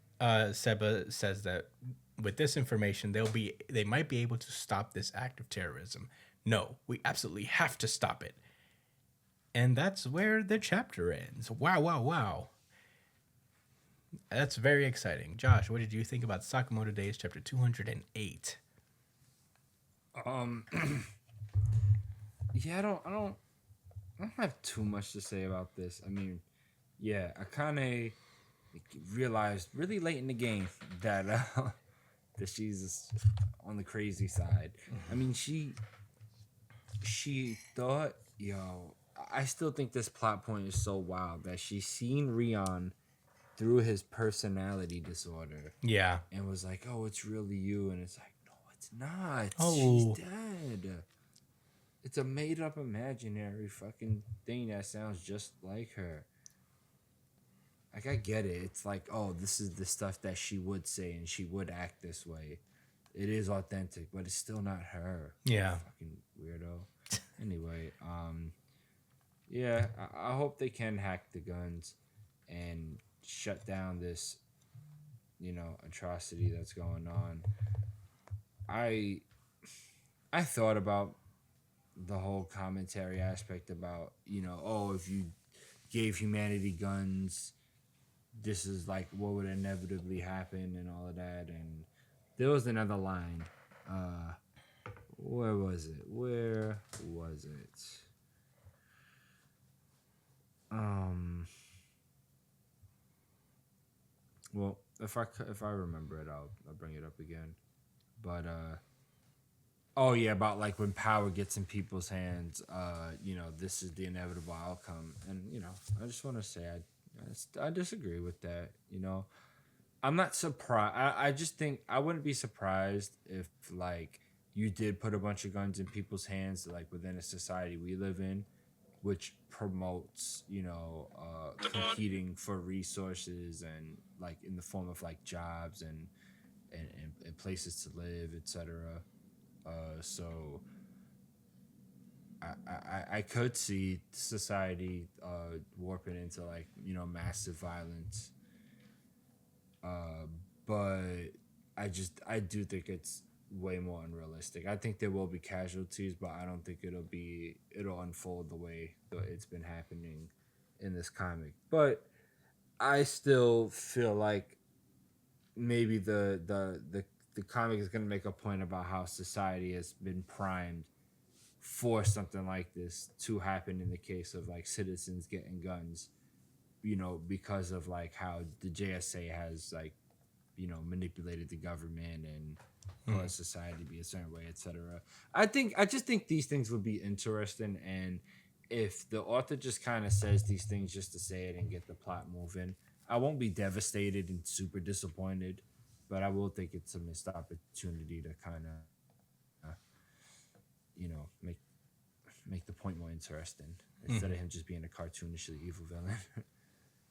Seba says that with this information, they might be able to stop this act of terrorism. No, we absolutely have to stop it. And that's where the chapter ends. Wow, wow, wow. That's very exciting. Josh, what did you think about Sakamoto Days, chapter 208? Yeah, I don't have too much to say about this. I mean, yeah, I kind of realized really late in the game that that she's on the crazy side. I mean, she thought, yo, I still think this plot point is so wild that she's seen Rion through his personality disorder Yeah. and was like, oh, it's really you. And it's like, no, it's not. Oh. She's dead. It's a made up imaginary fucking thing that sounds just like her. Like, I get it. It's like, oh, this is the stuff that she would say and she would act this way. It is authentic, but it's still not her. Yeah. Fucking weirdo. Anyway, yeah, I hope they can hack the guns and shut down this, atrocity that's going on. I thought about the whole commentary aspect about, oh, if you gave humanity guns, this is like what would inevitably happen and all of that. And there was another line. Where was it? Well, if I remember it, I'll bring it up again. But oh yeah, about like when power gets in people's hands, this is the inevitable outcome. And I just want to say I disagree with that. I'm not surprised. I just think I wouldn't be surprised if like you did put a bunch of guns in people's hands, like within a society we live in, which promotes, competing for resources and like in the form of like jobs and places to live, etc. So I could see society warping into like massive violence. But I do think it's way more unrealistic. I think there will be casualties, but I don't think it'll unfold the way that it's been happening in this comic. But I still feel like maybe the comic is going to make a point about how society has been primed for something like this to happen in the case of like citizens getting guns, because of like how the JSA has like, manipulated the government and caused society to be a certain way, etc. I just think these things would be interesting, and if the author just kind of says these things just to say it and get the plot moving, I won't be devastated and super disappointed, but I will think it's a missed opportunity to kind of, make the point more interesting instead of him just being a cartoonishly evil villain.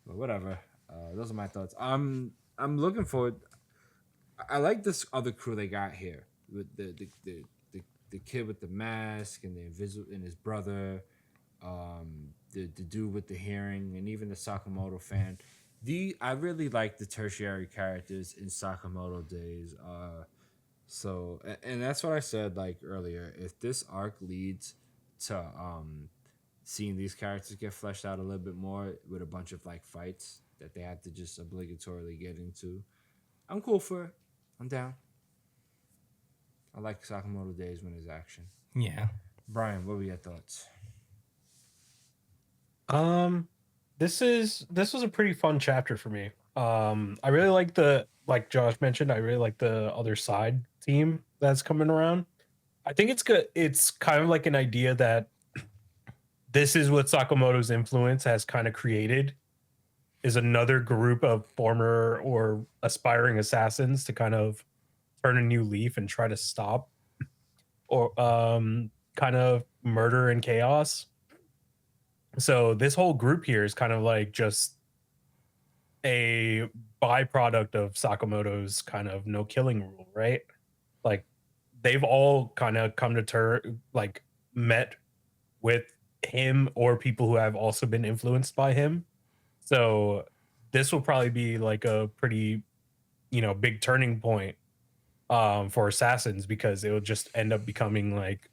But whatever. Those are my thoughts. I'm looking forward. I like this other crew they got here with the kid with the mask and the invisible and his brother, the dude with the hearing, and even the Sakamoto fan. I really like the tertiary characters in Sakamoto Days. So and that's what I said like earlier. If this arc leads to seeing these characters get fleshed out a little bit more with a bunch of like fights that they have to just obligatorily get into, I'm cool for it. I'm down. I like Sakamoto Days when there's action. Yeah. Brian, what were your thoughts? This was a pretty fun chapter for me. I really like like Josh mentioned, I really like the other side team that's coming around. I think it's good. It's kind of like an idea that this is what Sakamoto's influence has kind of created, is another group of former or aspiring assassins to kind of turn a new leaf and try to stop or kind of murder and chaos. So this whole group here is kind of like just a byproduct of Sakamoto's kind of no killing rule, right? Like they've all kind of come to like met with him or people who have also been influenced by him. So this will probably be like a pretty, big turning point for assassins, because it will just end up becoming like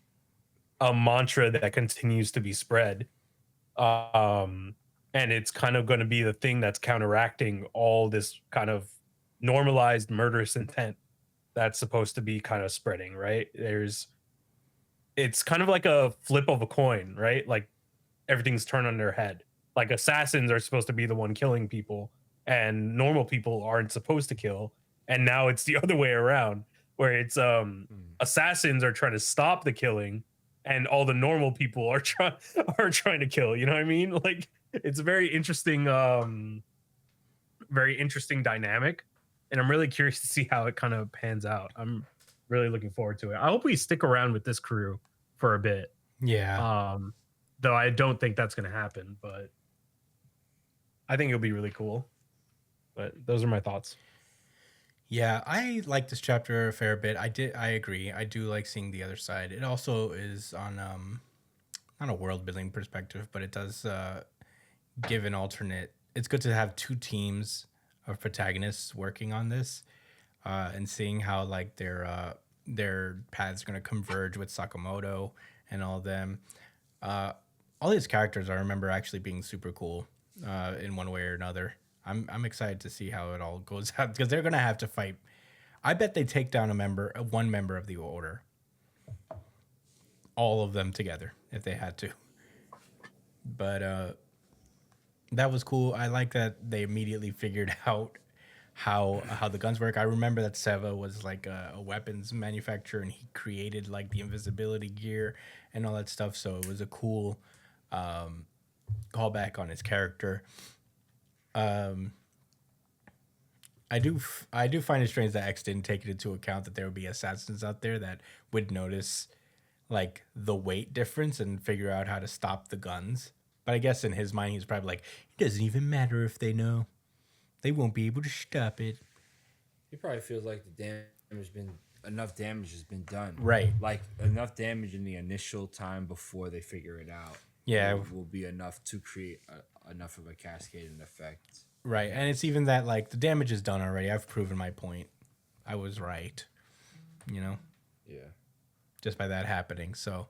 a mantra that continues to be spread. Um, and it's kind of going to be the thing that's counteracting all this kind of normalized murderous intent that's supposed to be kind of spreading, right? It's kind of like a flip of a coin, right? Like everything's turned on their head. Like assassins are supposed to be the one killing people, and normal people aren't supposed to kill. And now it's the other way around, where it's assassins are trying to stop the killing, and all the normal people are trying to kill. You know what I mean? Like it's a very interesting dynamic, and I'm really curious to see how it kind of pans out. I'm really looking forward to it. I hope we stick around with this crew for a bit. Yeah. Though I don't think that's going to happen, but I think it'll be really cool. But those are my thoughts. Yeah, I like this chapter a fair bit. I agree. I do like seeing the other side. It also is on not a world building perspective, but it does give an alternate. It's good to have two teams of protagonists working on this, and seeing how like their paths are going to converge with Sakamoto and all of them. All these characters I remember actually being super cool in one way or another. I'm excited to see how it all goes out, because they're gonna have to fight. I bet they take down one member of the order, all of them together if they had to. But that was cool. I like that they immediately figured out how the guns work. I remember that Seva was like a weapons manufacturer, and he created like the invisibility gear and all that stuff. So it was a cool callback on his character. I do find it strange that X didn't take it into account that there would be assassins out there that would notice like the weight difference and figure out how to stop the guns. But I guess in his mind, he's probably like, it doesn't even matter if they know. They won't be able to stop it. He probably feels like enough damage has been done. Right. Like enough damage in the initial time before they figure it out. Yeah. Will be enough to create enough of a cascading effect. Right. And it's even that like the damage is done already. I've proven my point. I was right. Yeah. Just by that happening. So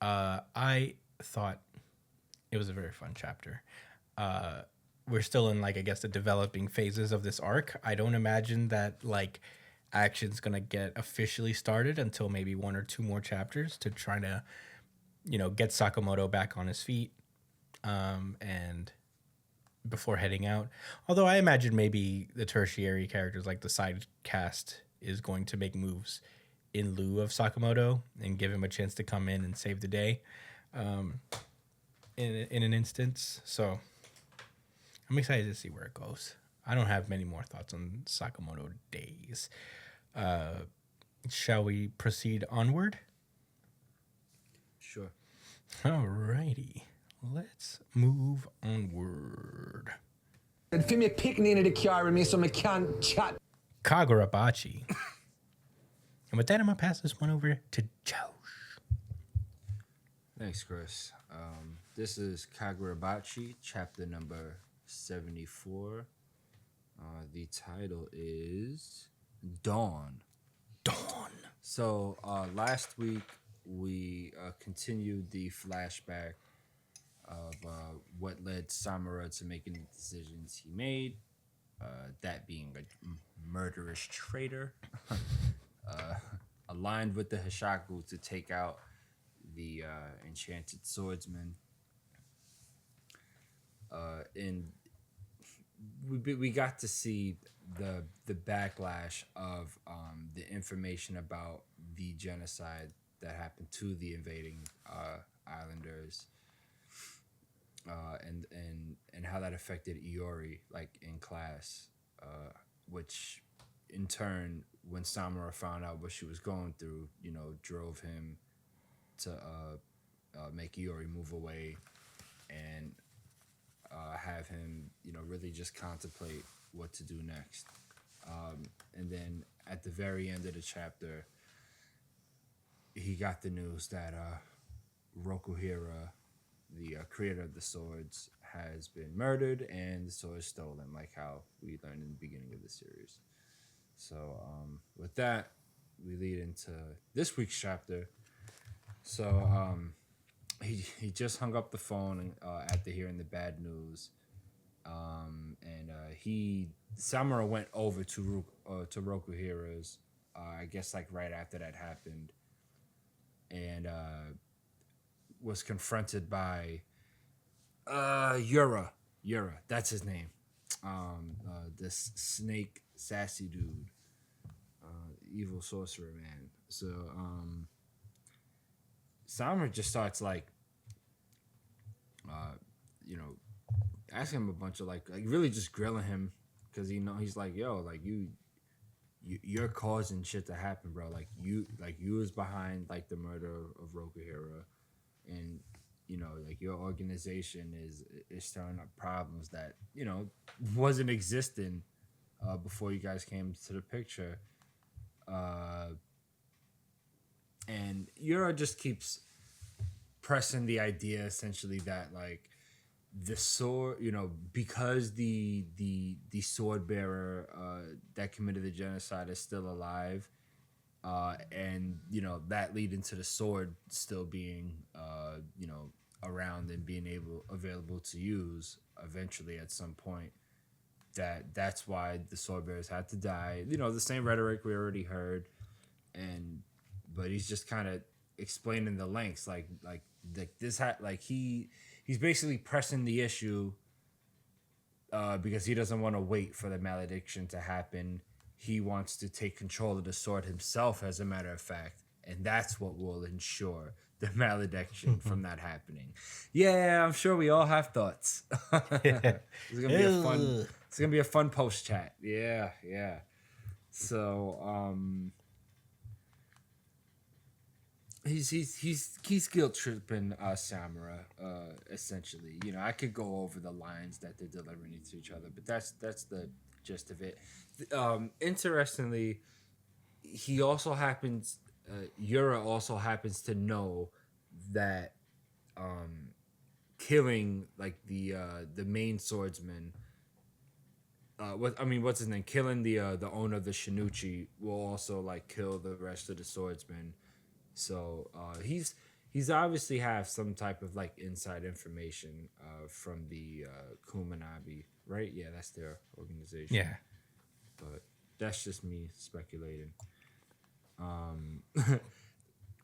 I thought it was a very fun chapter. We're still in like, I guess, the developing phases of this arc. I don't imagine that like action's gonna get officially started until maybe one or two more chapters to try to, get Sakamoto back on his feet, and before heading out. Although I imagine maybe the tertiary characters, like the side cast, is going to make moves in lieu of Sakamoto and give him a chance to come in and save the day, in an instance. So I'm excited to see where it goes. I don't have many more thoughts on Sakamoto Days. Shall we proceed onward? Sure. Alrighty. Let's move onward. Fill me a picnic in the car with me so I can chat. Kagurabachi. And with that, I'm going to pass this one over to Josh. Thanks, Chris. This is Kagurabachi, chapter number 74. The title is Dawn. Dawn. So last week we continued the flashback of what led Samura to making the decisions he made, that being a murderous traitor, aligned with the Hishaku to take out the enchanted swordsman. And we got to see the backlash of the information about the genocide that happened to the invading islanders, and how that affected Iori like in class, which in turn when Samura found out what she was going through, drove him to make Iori move away and have him, really just contemplate what to do next. And then at the very end of the chapter, he got the news that Rokuhira, the creator of the swords, has been murdered and the sword stolen, like how we learned in the beginning of the series. So with that, we lead into this week's chapter. So he just hung up the phone after hearing the bad news, and Samura went over to Rokuhira's, I guess like right after that happened, and was confronted by Yura, that's his name, this snake sassy dude, evil sorcerer man. So Samura just starts like asking him a bunch of like really just grilling him, because he's like, yo, like you're causing shit to happen, bro. Like you was behind like the murder of Rokuhira, and like your organization is stirring up problems that wasn't existing before you guys came to the picture. And Yura just keeps pressing the idea essentially that like the sword, because the sword bearer that committed the genocide is still alive, and that leading to the sword still being around and being available to use eventually at some point, that's why the sword bearers had to die. The same rhetoric we already heard, but he's just kind of explaining the lengths, like this he's basically pressing the issue because he doesn't want to wait for the malediction to happen. He wants to take control of the sword himself, as a matter of fact, and that's what will ensure the malediction from that happening. Yeah, I'm sure we all have thoughts. It's gonna be a fun post chat. Yeah. So he's guilt tripping Samura, essentially. I could go over the lines that they're delivering to each other, but that's the gist of it. Interestingly, he also happens Yura also happens to know that killing like the main swordsman, what's his name? Killing the owner of the Shinichi will also like kill the rest of the swordsmen. So he's obviously have some type of like inside information from the Kuminabi, right? Yeah, that's their organization. Yeah. But that's just me speculating.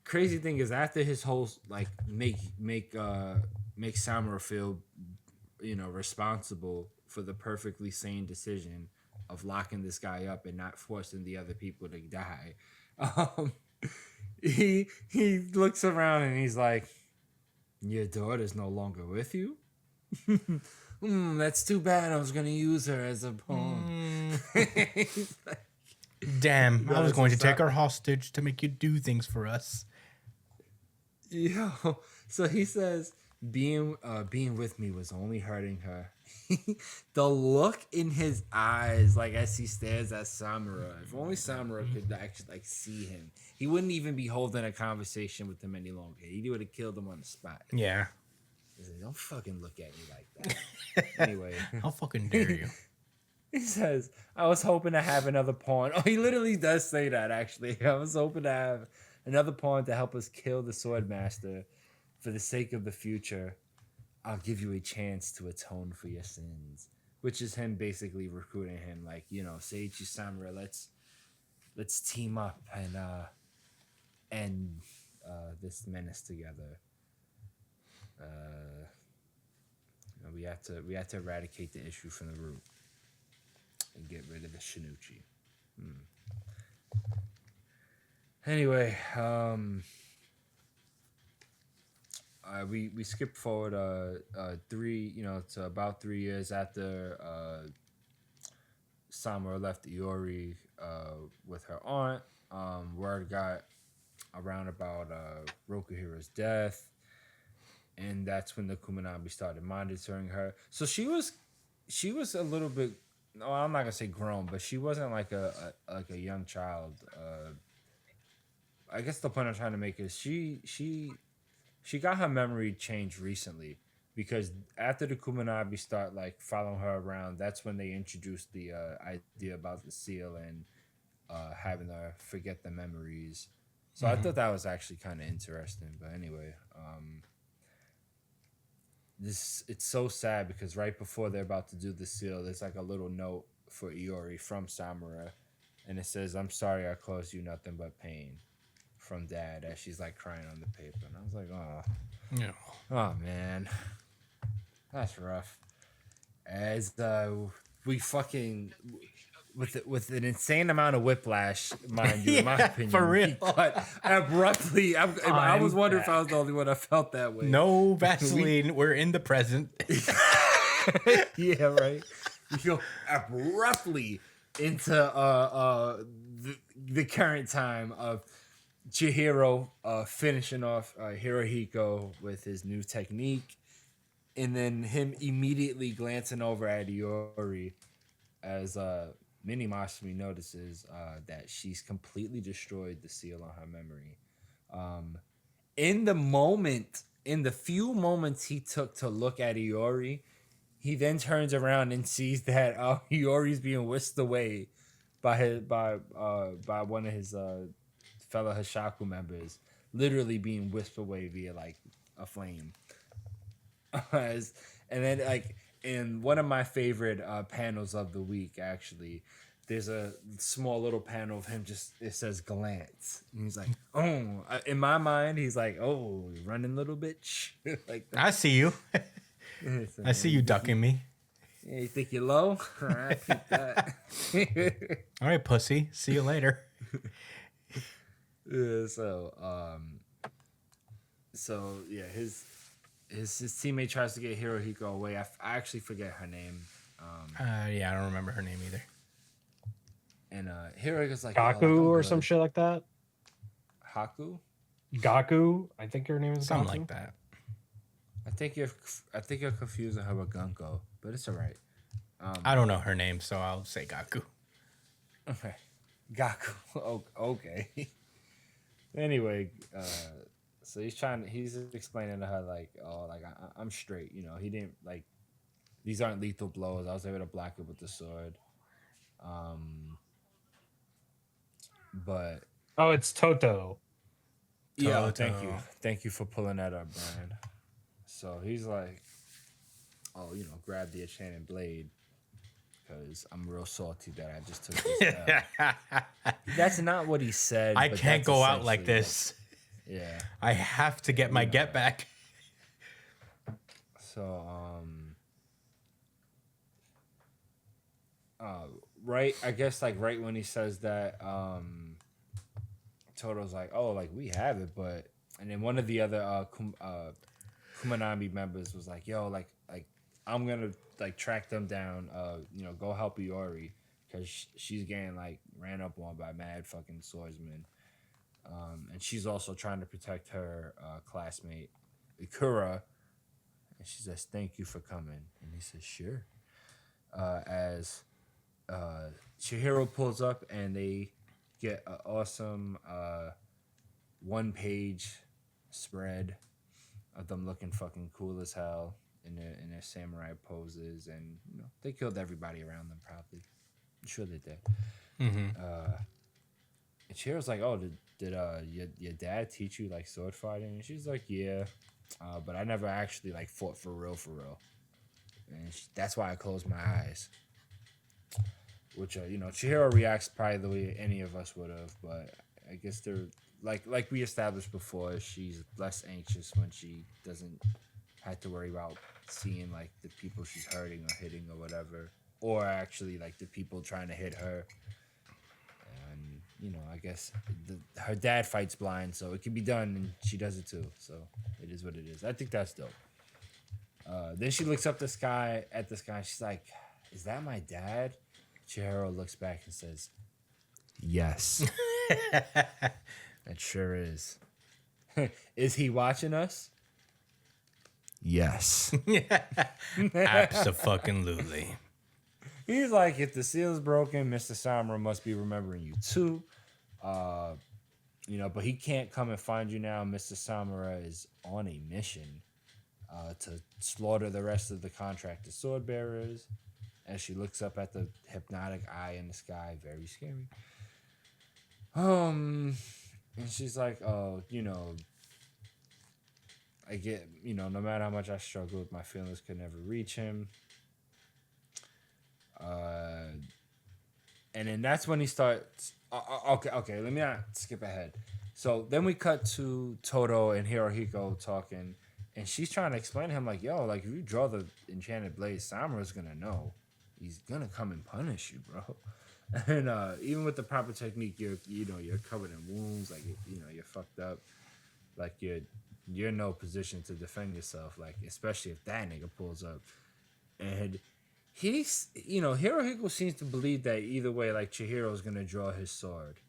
Crazy thing is, after his whole like make Samura feel responsible for the perfectly sane decision of locking this guy up and not forcing the other people to die, he looks around and he's like, your daughter's no longer with you? That's too bad. I was gonna use her as a pawn. He's like, damn, I was going to take her hostage to make you do things for us. Yo, so he says being with me was only hurting her. The look in his eyes, like as he stares at Samura. If only Samura could actually like see him, he wouldn't even be holding a conversation with him any longer. He would have killed him on the spot. Yeah. He's like, don't fucking look at me like that. Anyway, How fucking dare you? he says, I was hoping to have another pawn. Oh, he literally does say that, actually. I was hoping to have another pawn to help us kill the swordmaster. For the sake of the future, I'll give you a chance to atone for your sins. Which is him basically recruiting him, like, Seiichi Samura, let's team up and end this menace together. We have to eradicate the issue from the root and get rid of the Shinichi. Anyway, we skipped forward to about 3 years after Samura left Iori. with her aunt. Word got around about Rokuhira's death, and that's when the Kuminami started monitoring her. So she was a little bit. No, I'm not gonna say grown, but she wasn't like a young child. I guess the point I'm trying to make is she got her memory changed recently because after the Kuminabi start like following her around, that's when they introduced the idea about the seal and having her forget the memories. So I thought that was actually kind of interesting. But anyway, it's so sad because right before they're about to do the seal, there's like a little note for Iori from Samura, and it says, "I'm sorry I caused you nothing but pain." From Dad, as she's like crying on the paper, and I was like, "Oh, Yeah. oh man, that's rough." As we fucking with an insane amount of whiplash, mind you, in my Yeah, opinion, for real. But abruptly, I was wondering if I was the only one that felt that way. No Vaseline. We're in the present. Yeah, right. We go abruptly into the current time of Chihiro finishing off Hirohiko with his new technique, and then him immediately glancing over at Iori as Mini Masumi notices that she's completely destroyed the seal on her memory. In the few moments he took to look at Iori, he then turns around and sees that Iori's being whisked away by one of his fellow Hashaku members, literally being whisked away via like a flame. And then like in one of my favorite panels of the week, actually, there's a small little panel of him it says glance. And he's like, oh, in my mind, he's like, oh, you running little bitch. Like that. I see you. So, I see you ducking me. Yeah, you think you're low? All right, keep that. All right, pussy. See you later. Yeah, so yeah, his teammate tries to get Hirohiko away. I actually forget her name. Yeah, I don't remember her name either. And Hirohiko's like, Gaku I'm or good." some shit like that. Haku? Gaku, I think her name is Something Gaku. like that. I think you're confusing her with Gunko, but it's all right. I don't know her name, so I'll say Gaku. Okay, Gaku. Okay. Anyway, so he's explaining to her like, oh, like I'm straight. You know, he didn't like these aren't lethal blows. I was able to block it with the sword. But Oh, it's Toto. yeah, Toto. thank you for pulling that up, Brian. So he's like, oh, you know, grab the enchanted blade because I'm real salty that I just took this L. That's not what he said. I but can't that's go out like essentially this. Yeah. I have to get my get back. So, right, I guess like right when he says that, Toto's like, oh, like we have it, but, and then one of the other Kumanami members was like, yo, like I'm gonna like track them down, you know, go help Iori because she's getting like ran up on by mad fucking swordsmen, and she's also trying to protect her classmate Ikura. And she says, thank you for coming. And he says, sure. As Chihiro pulls up and they get an awesome one-page spread of them looking fucking cool as hell in their samurai poses. And, you know, they killed everybody around them probably. I'm sure they did. And Chihiro's like, oh, did your dad teach you, like, sword fighting? And she's like, yeah. But I never actually like fought for real, and that's why I closed my eyes. Which you know, Chihiro reacts probably the way any of us would have, but I guess they're like we established before. She's less anxious when she doesn't have to worry about seeing like the people she's hurting or hitting or whatever, or actually like the people trying to hit her. And you know, I guess her dad fights blind, so it can be done, and she does it too. So it is what it is. I think that's dope. Then she looks up at the sky. She's like, "Is that my dad?" Chihiro looks back and says, Yes. It sure is. Is he watching us? Yes. Abso-fucking-lutely. He's like, if the seal's broken, Mr. Samura must be remembering you too. But he can't come and find you now. Mr. Samura is on a mission to slaughter the rest of the contracted sword bearers. As she looks up at the hypnotic eye in the sky, very scary. And she's like, oh, I get, no matter how much I struggle with my feelings, could never reach him. And then that's when he starts. Okay. Let me not skip ahead. So then we cut to Toto and Hirohiko talking, and she's trying to explain to him like, "Yo, like if you draw the enchanted blade, Samura's gonna know. He's gonna come and punish you, bro." And even with the proper technique, you're covered in wounds, like you're fucked up, like you're in no position to defend yourself, like especially if that nigga pulls up. And he's, Hirohiko seems to believe that either way, like Chihiro's gonna draw his sword.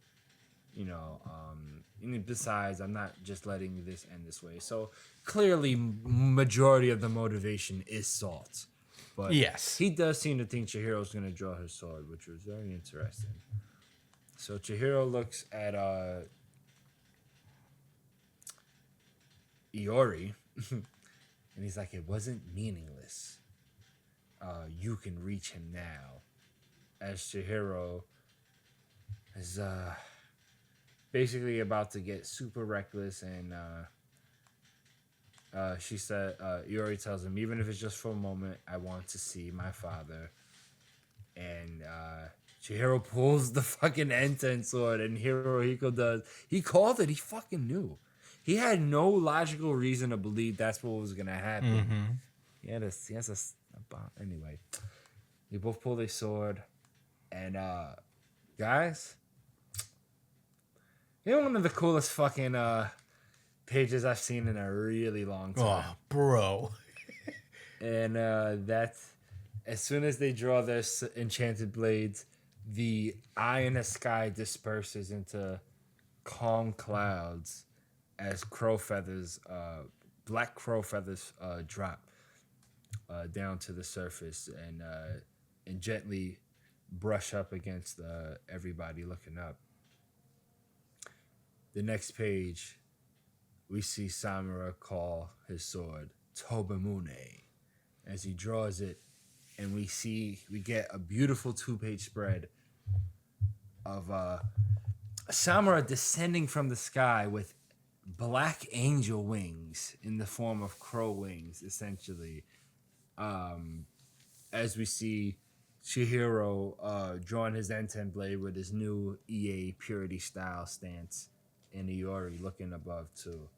And besides, I'm not just letting this end this way. So clearly, majority of the motivation is Salt. But yes, he does seem to think Chihiro's gonna draw his sword, which was very interesting. So Chihiro looks at Iori, and he's like, "It wasn't meaningless. You can reach him now." As Chihiro is basically about to get super reckless, and she said, Iori tells him, "Even if it's just for a moment, I want to see my father." And Chihiro pulls the fucking Enten sword, and Hirohiko does. He called it. He fucking knew. He had no logical reason to believe that's what was gonna happen. He has a bomb. Anyway, they both pull their sword, and guys, one of the coolest fucking pages I've seen in a really long time. Oh, bro. And that's as soon as they draw their enchanted blades, the eye in the sky disperses into calm clouds as black crow feathers drop down to the surface and gently brush up against everybody looking up. The next page, we see Samura call his sword Tobamune as he draws it, and we get a beautiful 2-page spread of Samura descending from the sky with black angel wings in the form of crow wings, essentially. As we see Chihiro drawing his Enten blade with his new EA Purity style stance, and Iori looking above too.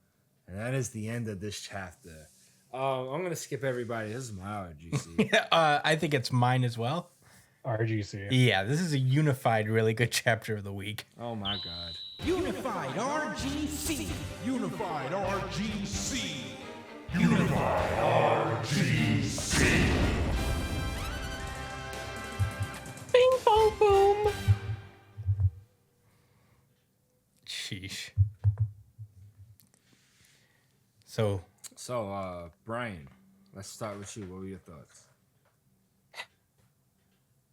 And that is the end of this chapter. I'm going to skip everybody. This is my RGC. I think it's mine as well. RGC. Yeah, this is a unified, really good chapter of the week. Oh my God. Unified RGC. Unified RGC. Unified RGC. Bing bong boom. Sheesh. So, Brian, let's start with you. What were your thoughts?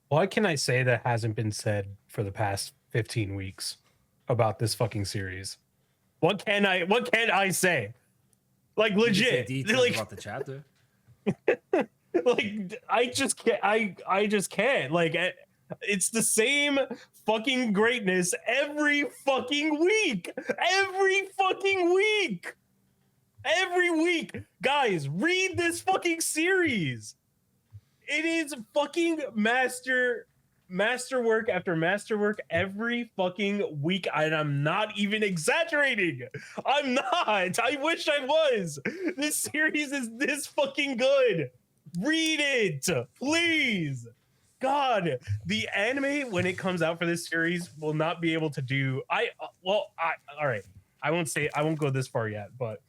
What can I say that hasn't been said for the past 15 weeks about this fucking series? What can I say? Like legit. Details Like, about the chapter. like I just can't. Like it's the same fucking greatness every fucking week. Every week. Guys, read this fucking series. It is fucking masterwork after masterwork every fucking week, and I'm not even exaggerating. I'm not. I wish I was. This series is this fucking good. Read it, please. God, the anime when it comes out for this series will not be able to do. All right. I won't go this far yet, but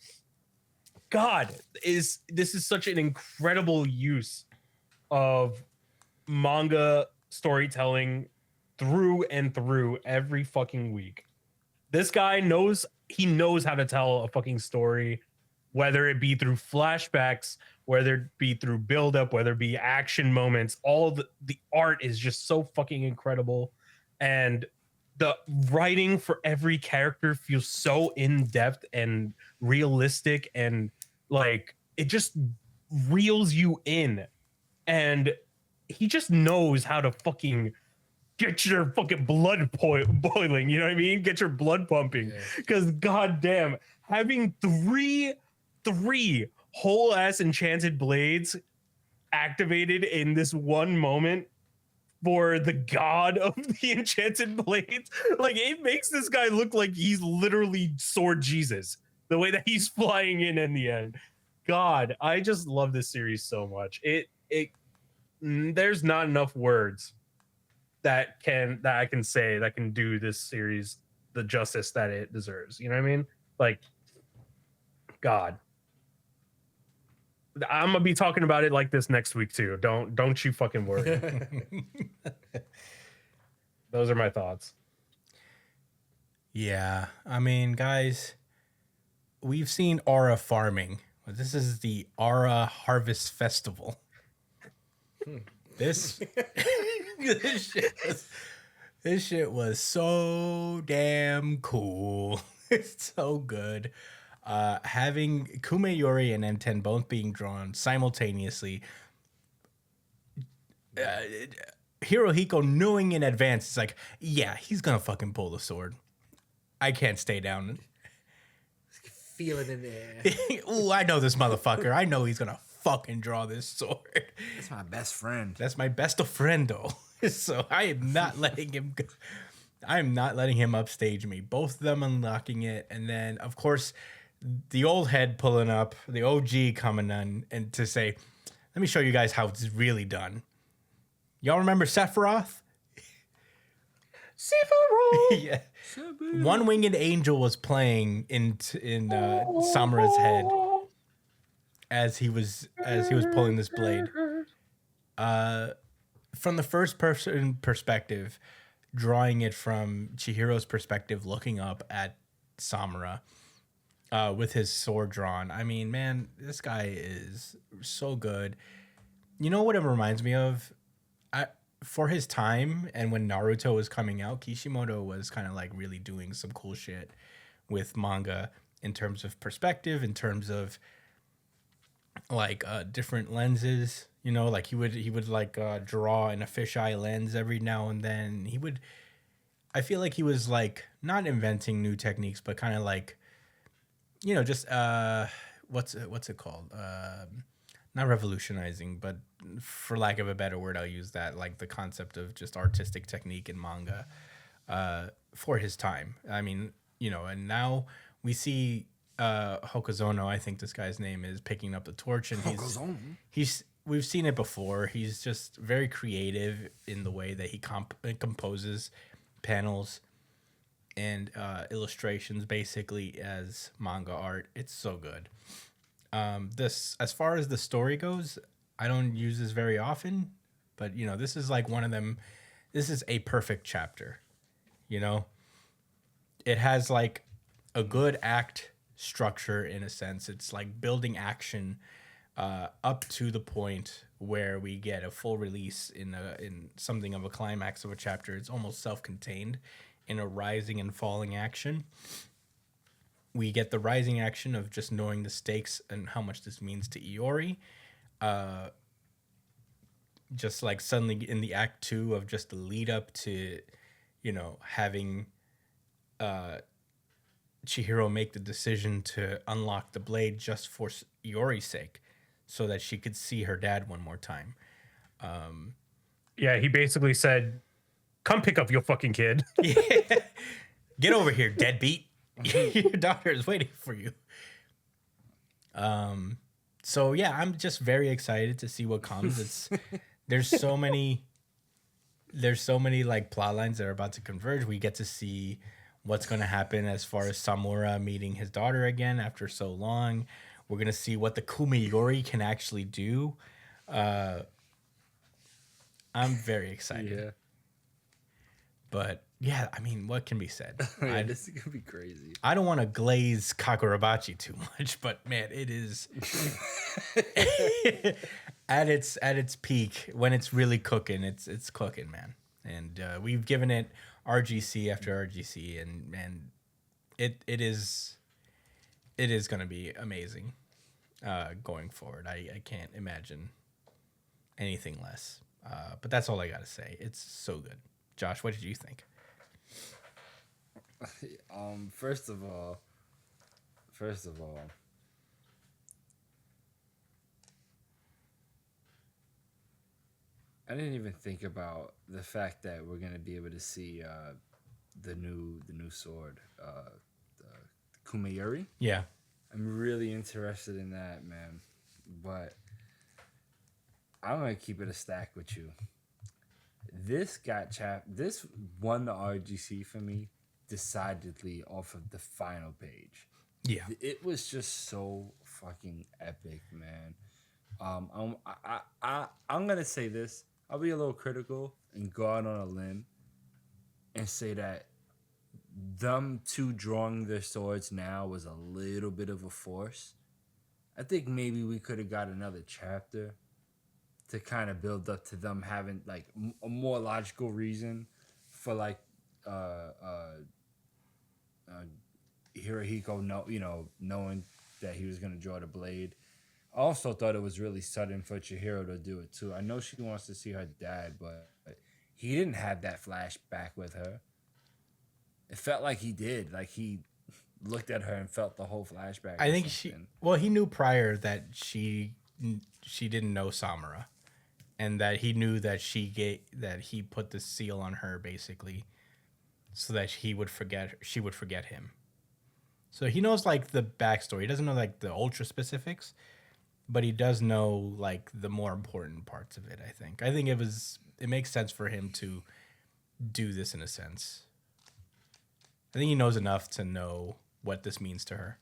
God, this is such an incredible use of manga storytelling through and through every fucking week. This guy knows how to tell a fucking story, whether it be through flashbacks, whether it be through buildup, whether it be action moments. All the art is just so fucking incredible. And the writing for every character feels so in-depth and realistic, and like it just reels you in. And he just knows how to fucking get your fucking blood boiling, you know what I mean? Get your blood pumping. Because goddamn, having three whole ass enchanted blades activated in this one moment for the god of the enchanted blades, like it makes this guy look like he's literally Sword Jesus, the way that he's flying in the end. God, I just love this series so much. There's not enough words that I can say that can do this series the justice that it deserves. You know what I mean? Like, God, I'm gonna be talking about it like this next week too. Don't you fucking worry. Those are my thoughts. Yeah, I mean, guys, we've seen Aura farming, but this is the Aura Harvest Festival. This this shit was so damn cool. It's so good. Having Kumeyori and N10 both being drawn simultaneously. Hirohiko knowing in advance, it's like, yeah, he's gonna fucking pull the sword. I can't stay down. Feel it in there. Ooh, I know this motherfucker. I know he's gonna fucking draw this sword. That's my best friend. That's my best of friendo. So I am not letting him go. I am not letting him upstage me. Both of them unlocking it, and then of course the old head pulling up, the OG coming in and to say, "Let me show you guys how it's really done." Y'all remember Sephiroth? Sephiroth. Yeah. One Winged Angel was playing in Samura's head as he was pulling this blade. From the first person perspective, drawing it from Chihiro's perspective, looking up at Samura with his sword drawn. I mean, man, this guy is so good. You know what it reminds me of? For his time and when Naruto was coming out, Kishimoto was kind of like really doing some cool shit with manga in terms of perspective, in terms of like different lenses. You know, like he would like draw in a fisheye lens every now and then. I feel like he was like not inventing new techniques, but kind of like, you know, just what's it called? Not revolutionizing, but for lack of a better word, I'll use that, like the concept of just artistic technique in manga for his time. I mean, you know, and now we see Hokuzono, I think this guy's name is, picking up the torch, and we've seen it before. He's just very creative in the way that he composes panels and illustrations basically as manga art. It's so good. This, as far as the story goes, I don't use this very often, but you know, this is like one of them. This is a perfect chapter. You know, it has like a good act structure in a sense. It's like building action up to the point where we get a full release in something of a climax of a chapter. It's almost self-contained in a rising and falling action. We get the rising action of just knowing the stakes and how much this means to Iori. Just like suddenly in the act 2 of just the lead up to, you know, having Chihiro make the decision to unlock the blade just for Iori's sake, so that she could see her dad one more time. Yeah, he basically said, "Come pick up your fucking kid." Yeah. Get over here, deadbeat. Your daughter is waiting for you. So yeah, I'm just very excited to see what comes. There's so many like plot lines that are about to converge. We get to see what's going to happen as far as Samura meeting his daughter again after so long. We're going to see what the Kumeyori can actually do. I'm very excited. Yeah. But yeah, I mean, what can be said? Yeah, this is gonna be crazy. I don't want to glaze Kagurabachi too much, but man, it is at its peak when it's really cooking. It's cooking, man. And we've given it RGC after RGC, and it is going to be amazing going forward. I can't imagine anything less. But that's all I got to say. It's so good. Josh, what did you think? First of all, I didn't even think about the fact that we're gonna be able to see the new sword, the Kumayuri. Yeah. I'm really interested in that, man. But I'm gonna keep it a stack with you. This won the RGC for me decidedly off of the final page. Yeah. It was just so fucking epic, man. I'm gonna say this. I'll be a little critical and go out on a limb and say that them two drawing their swords now was a little bit of a force. I think maybe we could have got another chapter to kind of build up to them having like a more logical reason for like Hirohiko knowing that he was gonna draw the blade. I also thought it was really sudden for Chihiro to do it too. I know she wants to see her dad, but he didn't have that flashback with her. It felt like he did. Like he looked at her and felt the whole flashback. I think he knew prior that she didn't know Samura, and that he knew that he put the seal on her basically so that she would forget him. So he knows like the backstory. He doesn't know like the ultra specifics, but he does know like the more important parts of it. I think it makes sense for him to do this in a sense. I think he knows enough to know what this means to her.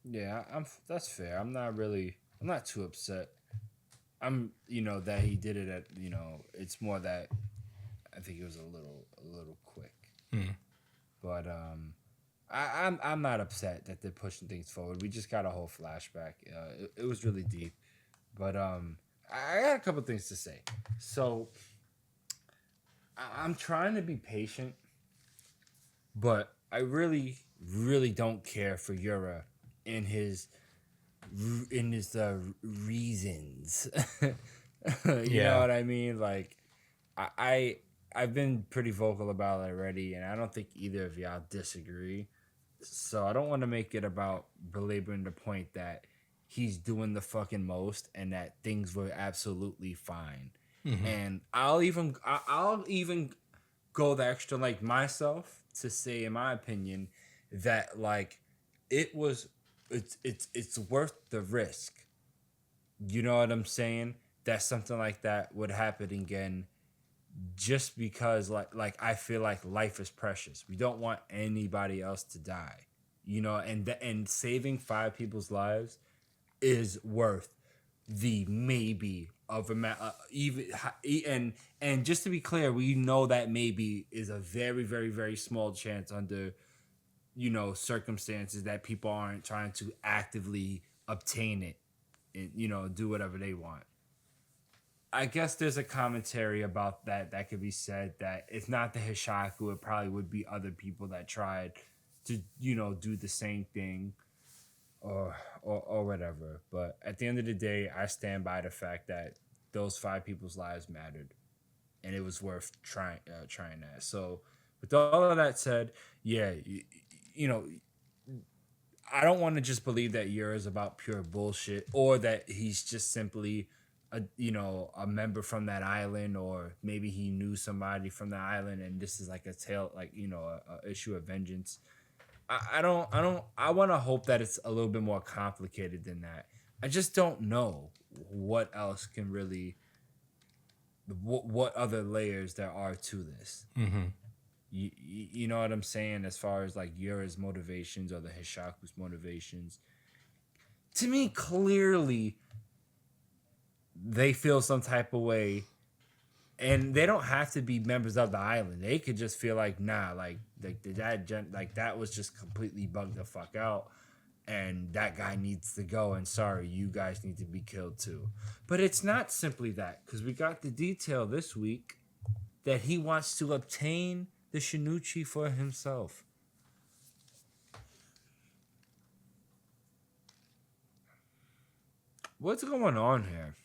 Yeah, that's fair. I'm not too upset. That he did it at, it's more that I think it was a little quick. But I'm not upset that they're pushing things forward. We just got a whole flashback. It was really deep. But I got a couple things to say. So I'm trying to be patient, but I really, really don't care for Yura in his reasons. You know what I mean? Like, I've been pretty vocal about it already, and I don't think either of y'all disagree. So I don't want to make it about belaboring the point that he's doing the fucking most and that things were absolutely fine. And I'll even go the extra like myself to say, in my opinion, that like it's worth the risk. You know what I'm saying? That something like that would happen again, just because like I feel like life is precious. We don't want anybody else to die, and saving 5 people's lives is worth the maybe of and just to be clear, we know that maybe is a very, very, very small chance under circumstances that people aren't trying to actively obtain it and do whatever they want. I guess there's a commentary about that could be said, that it's not the Hishaku, it probably would be other people that tried to do the same thing or whatever. But at the end of the day, I stand by the fact that those 5 people's lives mattered, and it was worth trying that. So with all of that said, yeah, I don't want to just believe that Yura is about pure bullshit, or that he's just simply a member from that island, or maybe he knew somebody from the island and this is like a tale, like a issue of vengeance. I want to hope that it's a little bit more complicated than that. I just don't know what else can really, what other layers there are to this. You know what I'm saying, as far as like Yura's motivations or the Hishaku's motivations. To me, clearly they feel some type of way, And they don't have to be members of the island. They could just feel like, nah, like that was just completely bugged the fuck out, and that guy needs to go. And sorry, you guys need to be killed too. But it's not simply that, because we got the detail this week that he wants to obtain the Shinichi for himself. What's going on here?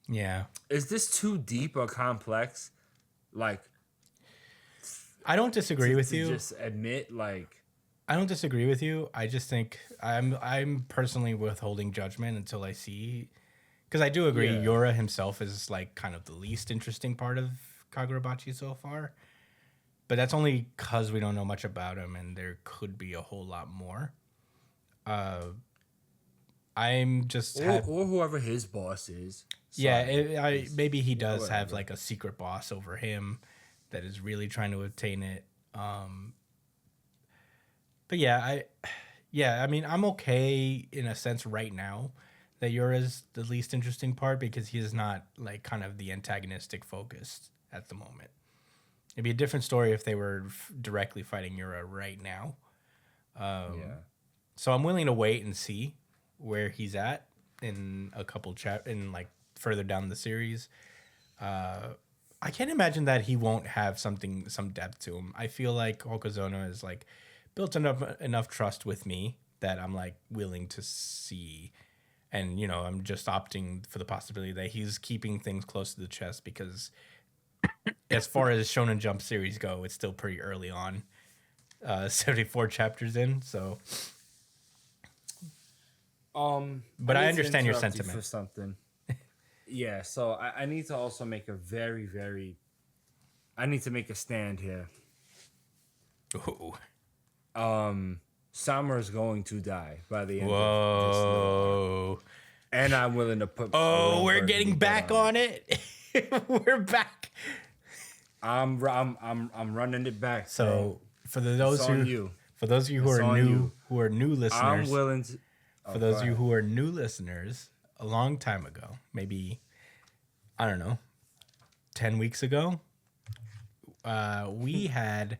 Yeah. Is this too deep or complex? Like, I don't disagree with to you. just admit, like, I don't disagree with you. I just think I'm personally withholding judgment until I see, because I do agree Yeah. Yura himself is like kind of the least interesting part of Kagurabachi so far. But that's only because we don't know much about him, and there could be a whole lot more. I'm just or whoever his boss is. yeah. Sorry. Maybe he does have whatever. like a secret boss over him that is really trying to obtain it. But yeah, I mean, I'm okay in a sense right now that Yura's the least interesting part because he is not like kind of the antagonistic focus at the moment. It'd be a different story if they were directly fighting Yura right now. Yeah. So I'm willing to wait and see where he's at in a couple in like further down the series. I can't imagine that he won't have some depth to him. I feel like Hokuzono is like built enough trust with me that I'm like willing to see, and you know, I'm just opting for the possibility that he's keeping things close to the chest because as far as Shonen Jump series go, it's still pretty early on. 74 chapters in, so but I need to understand your interrupt you sentiment. for something. Yeah, so I need to also make a I need to make a stand here. Ooh. Summer is going to die by the end of this little arc. Whoa. And I'm willing to put Oh, we're burgundy getting bet back on it. We're back. I'm running it back. So for those It's on who you. for those of you who It's are on new you. who are new listeners, I'm willing to. for those of you who are new listeners, a long time ago, maybe I don't know, 10 weeks ago, we had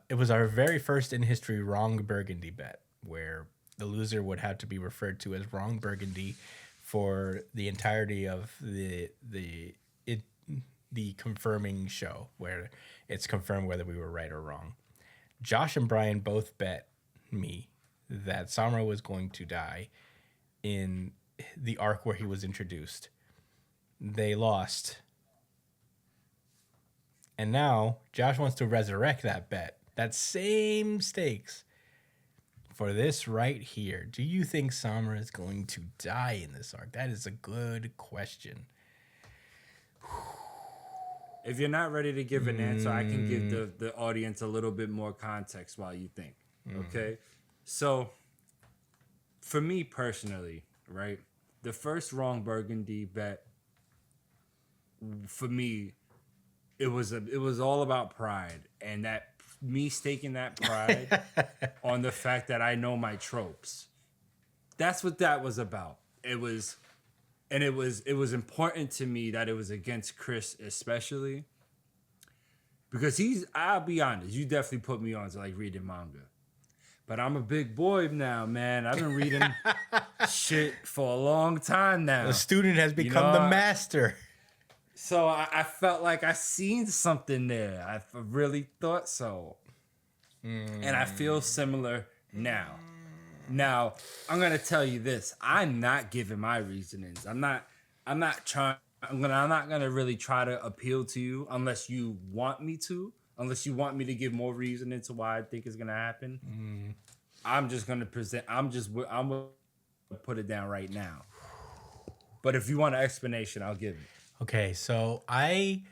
it was our very first in history wrong burgundy bet, where the loser would have to be referred to as wrong burgundy for the entirety of the confirming show, where it's confirmed whether we were right or wrong. Josh and Brian both bet me that Samura was going to die in the arc where he was introduced. They lost. And now Josh wants to resurrect that bet. That same stakes for this right here. Do you think Samura is going to die in this arc? That is a good question. If you're not ready to give an answer, I can give the audience a little bit more context while you think. Okay? So, for me personally, right, the first wrong burgundy bet, for me, it was all about pride, and that me staking that pride on the fact that I know my tropes. That's what that was about. It was important to me that it was against Chris, especially because I'll be honest, you definitely put me on to like reading manga. But I'm a big boy now, man. I've been reading shit for a long time now. The student has become the master. So I felt like I seen something there. I really thought so. And I feel similar now. Now, I'm gonna tell you this. I'm not giving my reasonings. I'm not gonna really try to appeal to you unless you want me to. Unless you want me to give more reasoning to why I think it's gonna happen. I'm just gonna present. I'm gonna put it down right now. But if you want an explanation, I'll give it. Okay, so I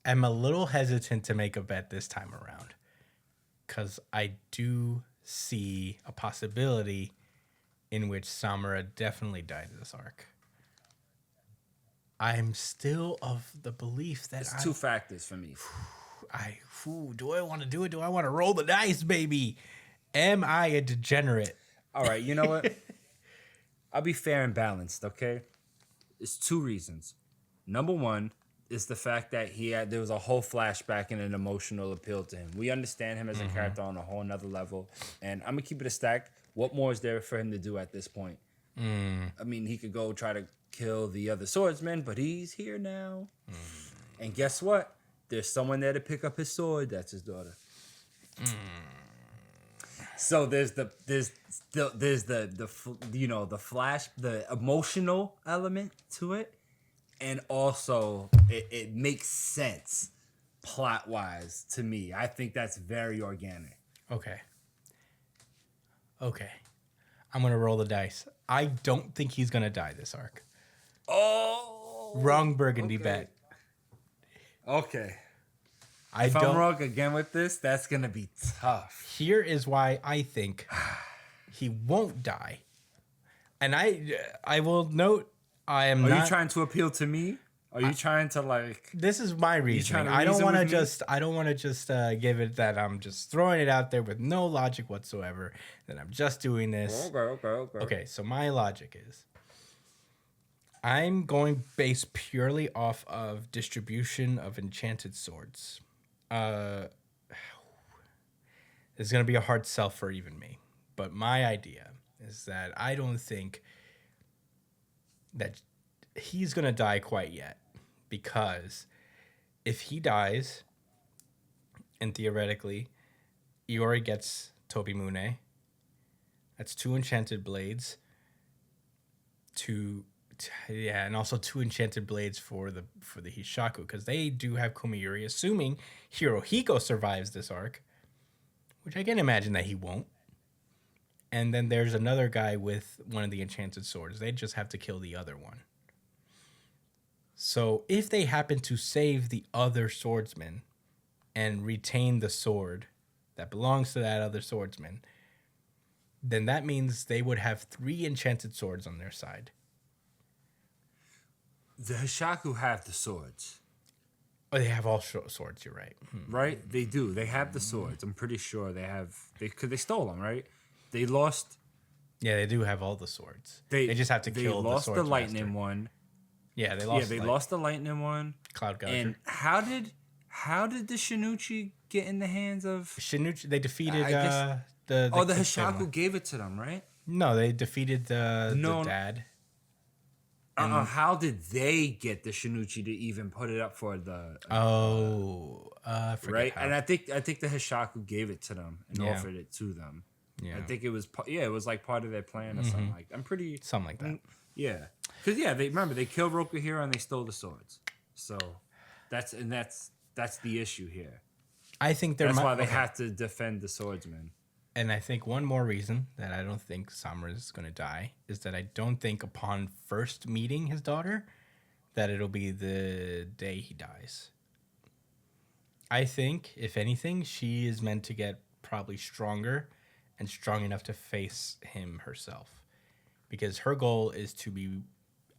am a little hesitant to make a bet this time around because I do see a possibility in which Samura definitely died in this arc. I'm still of the belief that It's two factors for me. do I want to do it? Do I want to roll the dice, baby? Am I a degenerate? All right, you know what? I'll be fair and balanced, okay? It's two reasons. Number one, is the fact that there was a whole flashback and an emotional appeal to him. We understand him as a character on a whole nother level. And I'm gonna keep it a stack. What more is there for him to do at this point? I mean, he could go try to kill the other swordsman, but he's here now. And guess what? There's someone there to pick up his sword. That's his daughter. So there's the emotional element to it, and also it makes sense plot wise to me. I think that's very organic. Okay. I'm gonna roll the dice. I don't think he's gonna die this arc. Oh, Wrong burgundy bet. Okay. If I'm wrong again with this, that's gonna be tough. Here is why I think he won't die, and I will note I am. Are you trying to appeal to me? Are you trying to like? This is my reasoning. to I don't reason want to with me? just. I don't want to just give it that I'm just throwing it out there with no logic whatsoever. That I'm just doing this. Okay. Okay, so my logic is I'm going based purely off of distribution of enchanted swords. It's going to be a hard sell for even me. But my idea is that I don't think that he's going to die quite yet. Because if he dies, and theoretically, Iori gets Tobimune, that's 2 enchanted blades. And also 2 enchanted blades for the Hishaku, because they do have Komayuri, assuming Hirohiko survives this arc, which I can imagine that he won't. And then there's another guy with one of the enchanted swords. They just have to kill the other one. So if they happen to save the other swordsman and retain the sword that belongs to that other swordsman, then that means they would have 3 enchanted swords on their side. The Hishaku have the swords, Oh, they have all swords, you're right. right? They do. They have the swords. I'm pretty sure they have. They stole them, right? They lost. Yeah, they do have all the swords. They just have to kill the lost the swords lightning master. one. Yeah, they lost. They lost the lightning one. Cloud Gouger. And how did the Shinuchi get in the hands of? Shinuchi, they defeated I guess- the Oh, the kid Hishaku family. gave it to them, right? No, they defeated the No. dad. How did they get the Shinuchi to even put it up for the? I forget right, how. and I think the Hishaku gave it to them and Yeah. offered it to them. Yeah. I think it was it was like part of their plan or something like. I'm pretty Something like that. Yeah, because they killed Rokuhiro and they stole the swords. So that's the issue here. I think That's why they have to defend the swordsman. And I think one more reason that I don't think Samura is going to die is that I don't think upon first meeting his daughter that it'll be the day he dies. I think, if anything, she is meant to get probably stronger and strong enough to face him herself. Because her goal is to be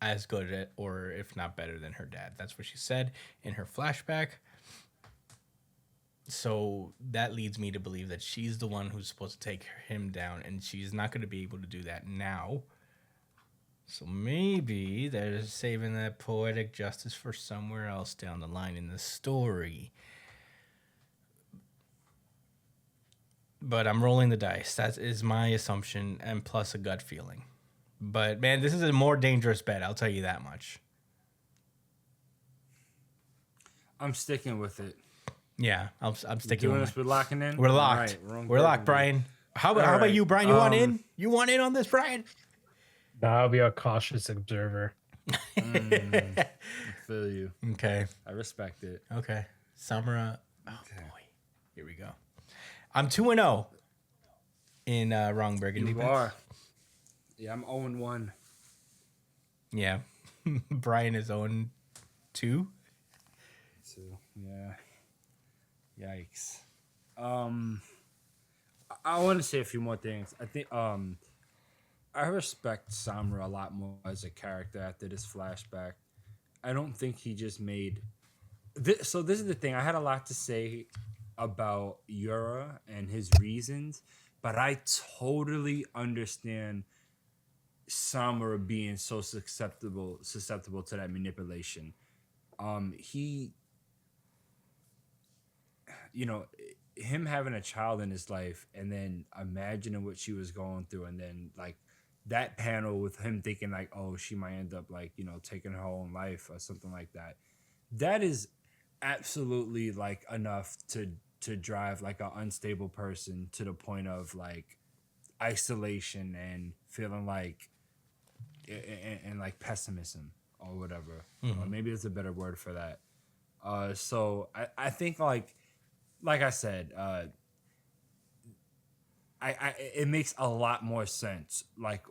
as good at, or if not better than her dad. That's what she said in her flashback. So that leads me to believe that she's the one who's supposed to take him down, and she's not going to be able to do that now. So maybe they're saving that poetic justice for somewhere else down the line in the story. But I'm rolling the dice. That is my assumption, and plus a gut feeling. But man, this is a more dangerous bet. I'll tell you that much. I'm sticking with it. Yeah, I'm sticking Doing with this, we're locking in. We're All locked. right, wrong We're locked, burgundy. Brian. How about right, you, Brian? You want in? You want in on this, Brian? I'll be a cautious observer. I feel you. Okay. I respect it. Okay. Samura. Oh boy. Here we go. I'm 2-0 in wrong burgundy. You bets. are. Yeah, I'm 0-1. Yeah. Brian is 0-2. So yeah. Yikes. I want to say a few more things. I think I respect Samura a lot more as a character after this flashback. I don't think he just made so this is the thing. I had a lot to say about Yura and his reasons, but I totally understand Samura being so susceptible to that manipulation. he, you know, him having a child in his life and then imagining what she was going through, and then like that panel with him thinking like, oh, she might end up like, you know, taking her own life or something like that. That is absolutely like enough to drive like an unstable person to the point of like isolation and feeling like and like pessimism or whatever. Or maybe there's a better word for that. So I think like I said, it makes a lot more sense like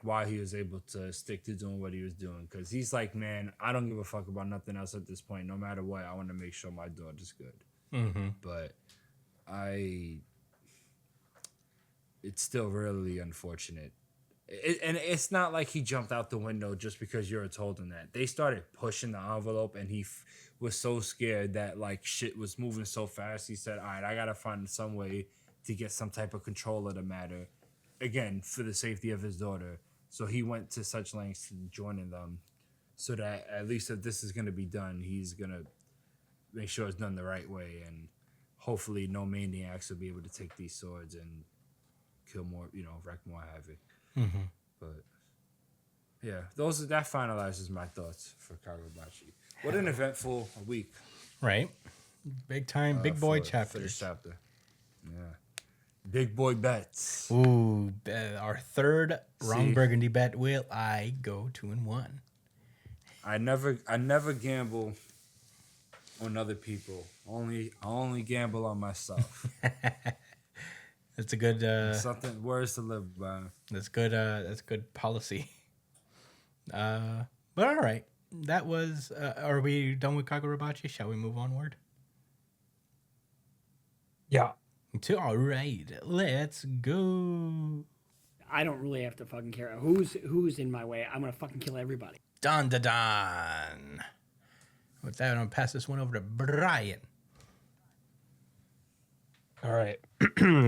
why he was able to stick to doing what he was doing, because he's like, man, I don't give a fuck about nothing else at this point. No matter what, I want to make sure my daughter's good. But it's still really unfortunate. And it's not like he jumped out the window just because Yura told him that. They started pushing the envelope, and he was so scared that like shit was moving so fast. He said, all right, I gotta find some way to get some type of control of the matter, again, for the safety of his daughter. So he went to such lengths to joining them, so that at least if this is going to be done, he's going to make sure it's done the right way. And hopefully no maniacs will be able to take these swords and kill more, you know, wreak more havoc. But yeah, that finalizes my thoughts for Kagurabachi. What an eventful week. Right. Big time, big boy for chapters. this chapter. Yeah. Big boy bets. Ooh, our third wrong burgundy bet. Will I go 2-1? I never gamble on other people. I only gamble on myself. That's a good Something words to live by. That's good policy. But all right. That was are we done with Kagurabachi? Shall we move onward? Yeah. All right, let's go. I don't really have to fucking care who's in my way. I'm gonna fucking kill everybody. Dandadan. With that, I'm gonna pass this one over to Brian. All right.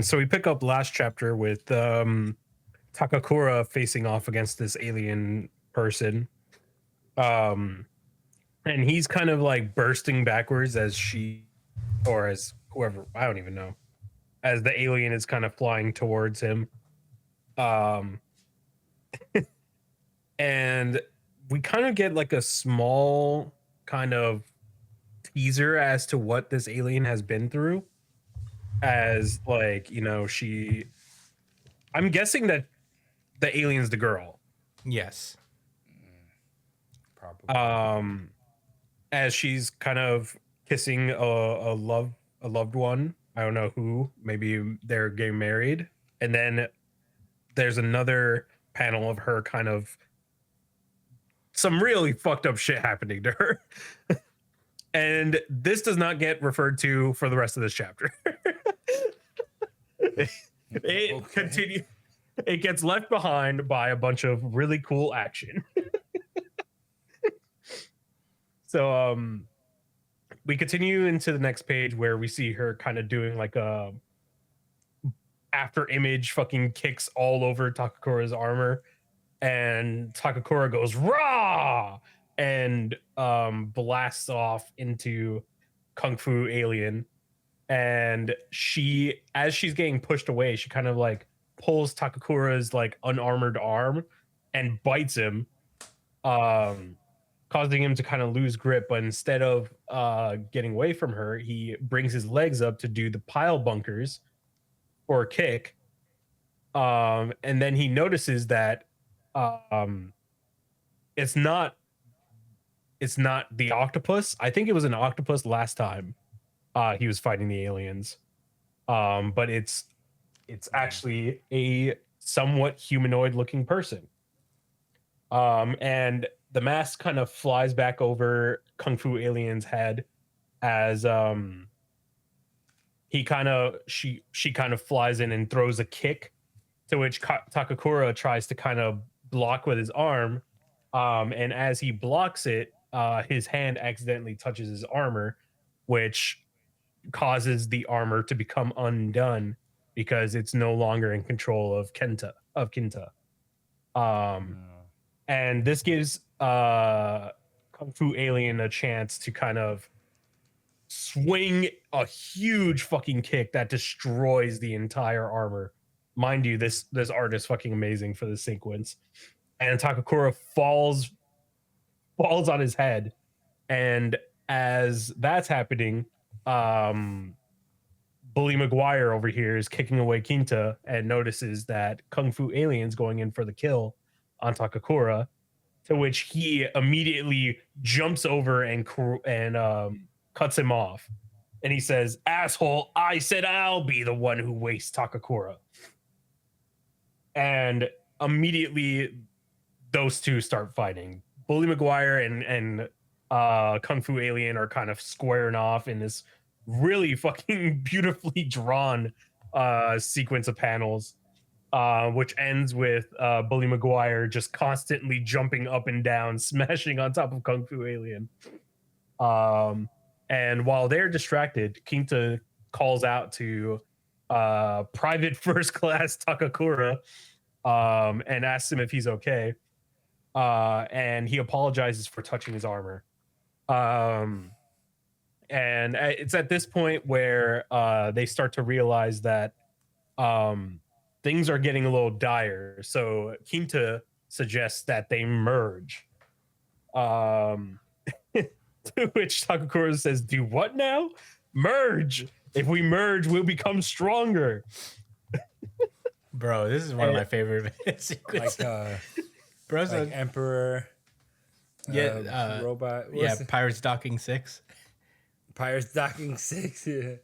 So we pick up last chapter with Takakura facing off against this alien person. And he's kind of like bursting backwards as whoever, I don't even know, as the alien is kind of flying towards him. And we kind of get like a small kind of teaser as to what this alien has been through. As like, you know, I'm guessing that the alien's the girl. Yes. Probably. As she's kind of kissing a loved one. I don't know who. Maybe they're getting married. And then there's another panel of her kind of some really fucked up shit happening to her. And this does not get referred to for the rest of this chapter. It gets left behind by a bunch of really cool action. So we continue into the next page where we see her kind of doing like a after image fucking kicks all over Takakura's armor, and Takakura goes rah and blasts off into Kung Fu Alien. And as she's getting pushed away, she kind of like pulls Takakura's like unarmored arm and bites him, causing him to kind of lose grip. But instead of getting away from her, he brings his legs up to do the pile bunkers or a kick. And then he notices that it's not the octopus. I think it was an octopus last time he was fighting the aliens. But it's actually a somewhat humanoid looking person. And the mask kind of flies back over Kung Fu Alien's head as she kind of flies in and throws a kick, to which Takakura tries to kind of block with his arm. And as he blocks it, his hand accidentally touches his armor, which causes the armor to become undone because it's no longer in control of Kinta. And this gives Kung Fu Alien a chance to kind of swing a huge fucking kick that destroys the entire armor. Mind you, this art is fucking amazing for the sequence. And Takakura falls on his head. And as that's happening, Bully Maguire over here is kicking away Quinta and notices that Kung Fu Alien's going in for the kill on Takakura, to which he immediately jumps over and cuts him off. And he says, "Asshole, I said I'll be the one who wastes Takakura." And immediately those two start fighting. Bully Maguire and Kung Fu Alien are kind of squaring off in this really fucking beautifully drawn sequence of panels, which ends with Bully Maguire just constantly jumping up and down, smashing on top of Kung Fu Alien. And while they're distracted, Quinta calls out to Private First Class Takakura and asks him if he's okay. And he apologizes for touching his armor. And it's at this point where they start to realize that things are getting a little dire. So Quinta suggests that they merge. To which Takakura says, "Do what now? Merge. If we merge, we'll become stronger." Bro, this is one of my favorite sequences. Bro, like Emperor. Robot. Yeah, Pirates Docking 6. Pirates Docking 6. Yeah.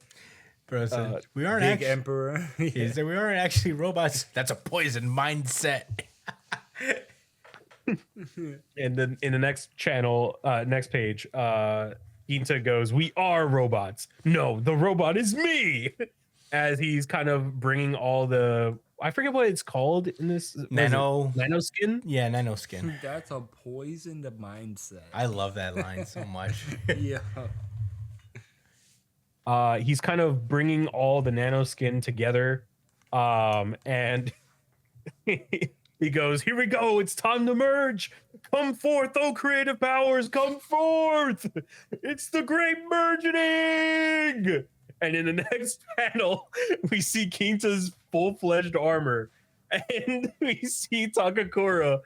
Bro said, we aren't Big actually Emperor. He said, we aren't actually robots. That's a poison mindset. And then in the next channel, next page, Quinta goes, "We are robots. No, the robot is me." As he's kind of bringing all the, I forget what it's called in this Nano skin. Yeah, nano skin. That's a poisoned mindset. I love that line so much. Yeah. He's kind of bringing all the nano skin together, and he goes, "Here we go. It's time to merge. Come forth, oh creative powers, come forth. It's the great merging." And in the next panel, we see Quinta's full-fledged armor, and we see Takakura.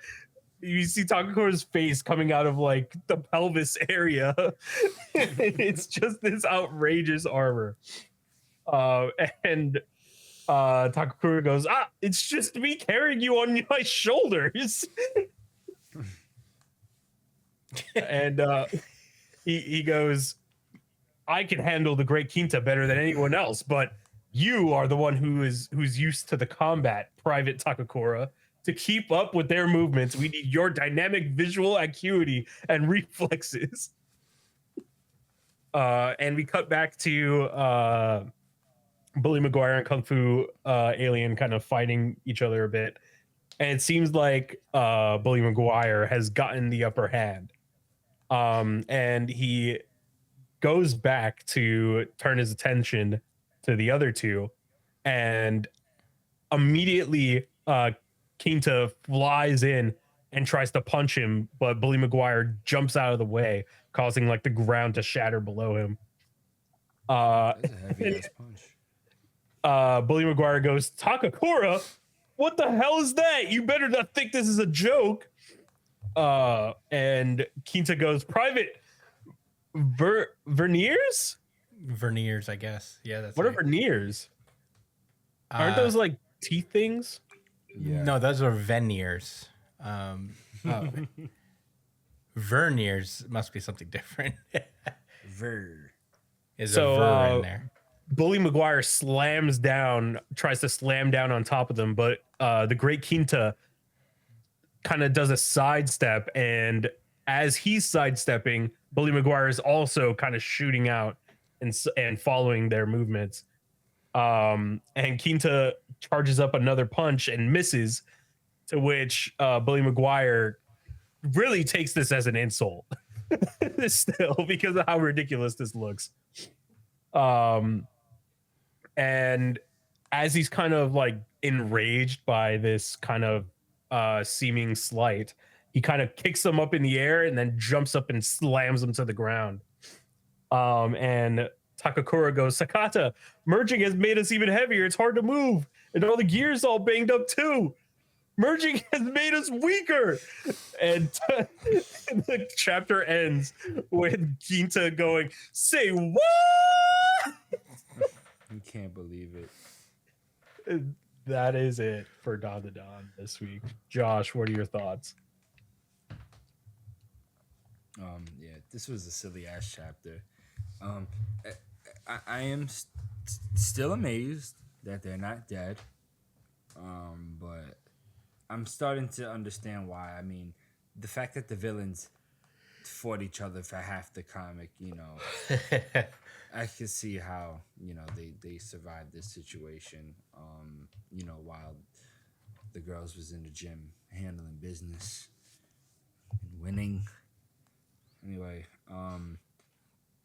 You see Takakura's face coming out of like the pelvis area. It's just this outrageous armor. And Takakura goes, "It's just me carrying you on my shoulders." And he goes, "I can handle the great Quinta better than anyone else, but you are the one who's used to the combat, Private Takakura. To keep up with their movements, we need your dynamic visual acuity and reflexes." And we cut back to Bully Maguire and Kung Fu Alien kind of fighting each other a bit. And it seems like Bully Maguire has gotten the upper hand. And he goes back to turn his attention to the other two. And immediately Quinta flies in and tries to punch him, but Bully Maguire jumps out of the way, causing like the ground to shatter below him. That's a heavy ass punch. Bully Maguire goes, "Takakura, what the hell is that? You better not think this is a joke." And Quinta goes, "Private Verniers? Verniers, I guess. Yeah, that's What are right. veneers? Aren't those like teeth things?" Yeah. No, those are veneers. Verniers must be something different. Is So, a ver in there? Bully Maguire tries to slam down on top of them, but the great Quinta kind of does a sidestep, and as he's sidestepping, Bully Maguire is also kind of shooting out and following their movements. And Quinta charges up another punch and misses, to which Bully Maguire really takes this as an insult still, because of how ridiculous this looks. And as he's kind of like enraged by this kind of seeming slight, he kind of kicks them up in the air and then jumps up and slams them to the ground. And Takakura goes, Sakata, merging has made us even heavier. It's hard to move. And all the gears all banged up too. Merging has made us weaker. And the chapter ends with Ginta going, say what? You can't believe it. That is it for Dandadan this week. Josh, what are your thoughts? Yeah, this was a silly ass chapter. I am still amazed that they're not dead. But I'm starting to understand why. I mean, the fact that the villains fought each other for half the comic, you know, I can see how, you know, they survived this situation, you know, while the girls was in the gym handling business and winning. Anyway,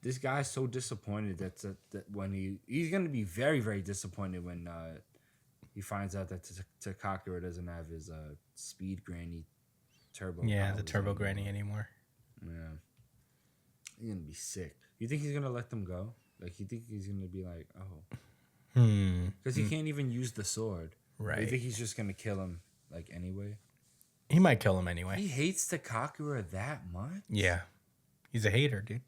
this guy's so disappointed that when he's going to be very, very disappointed when he finds out that Takakura doesn't have his speed granny turbo. Yeah, the turbo granny anymore. Yeah. He's going to be sick. You think he's going to let them go? Like, you think he's going to be like, oh. Because he can't even use the sword. Right. You think he's just going to kill him, like, anyway? He might kill him anyway. He hates Takakura that much? Yeah. He's a hater, dude.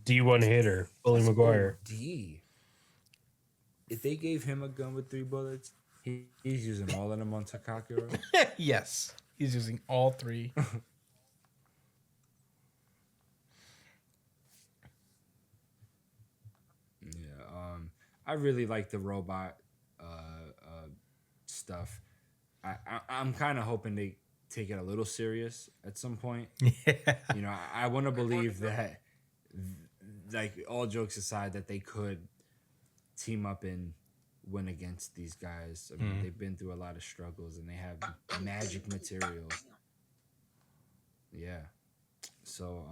D1 hitter, Bully McGuire. D. If they gave him a gun with 3 bullets, he's using all of them on Takakura. Yes. He's using all 3. Yeah, I really like the robot stuff. I'm kind of hoping they take it a little serious at some point. Yeah. You know, I want to believe that, like, all jokes aside, that they could team up and win against these guys. I mean, they've been through a lot of struggles and they have magic material. Yeah. So,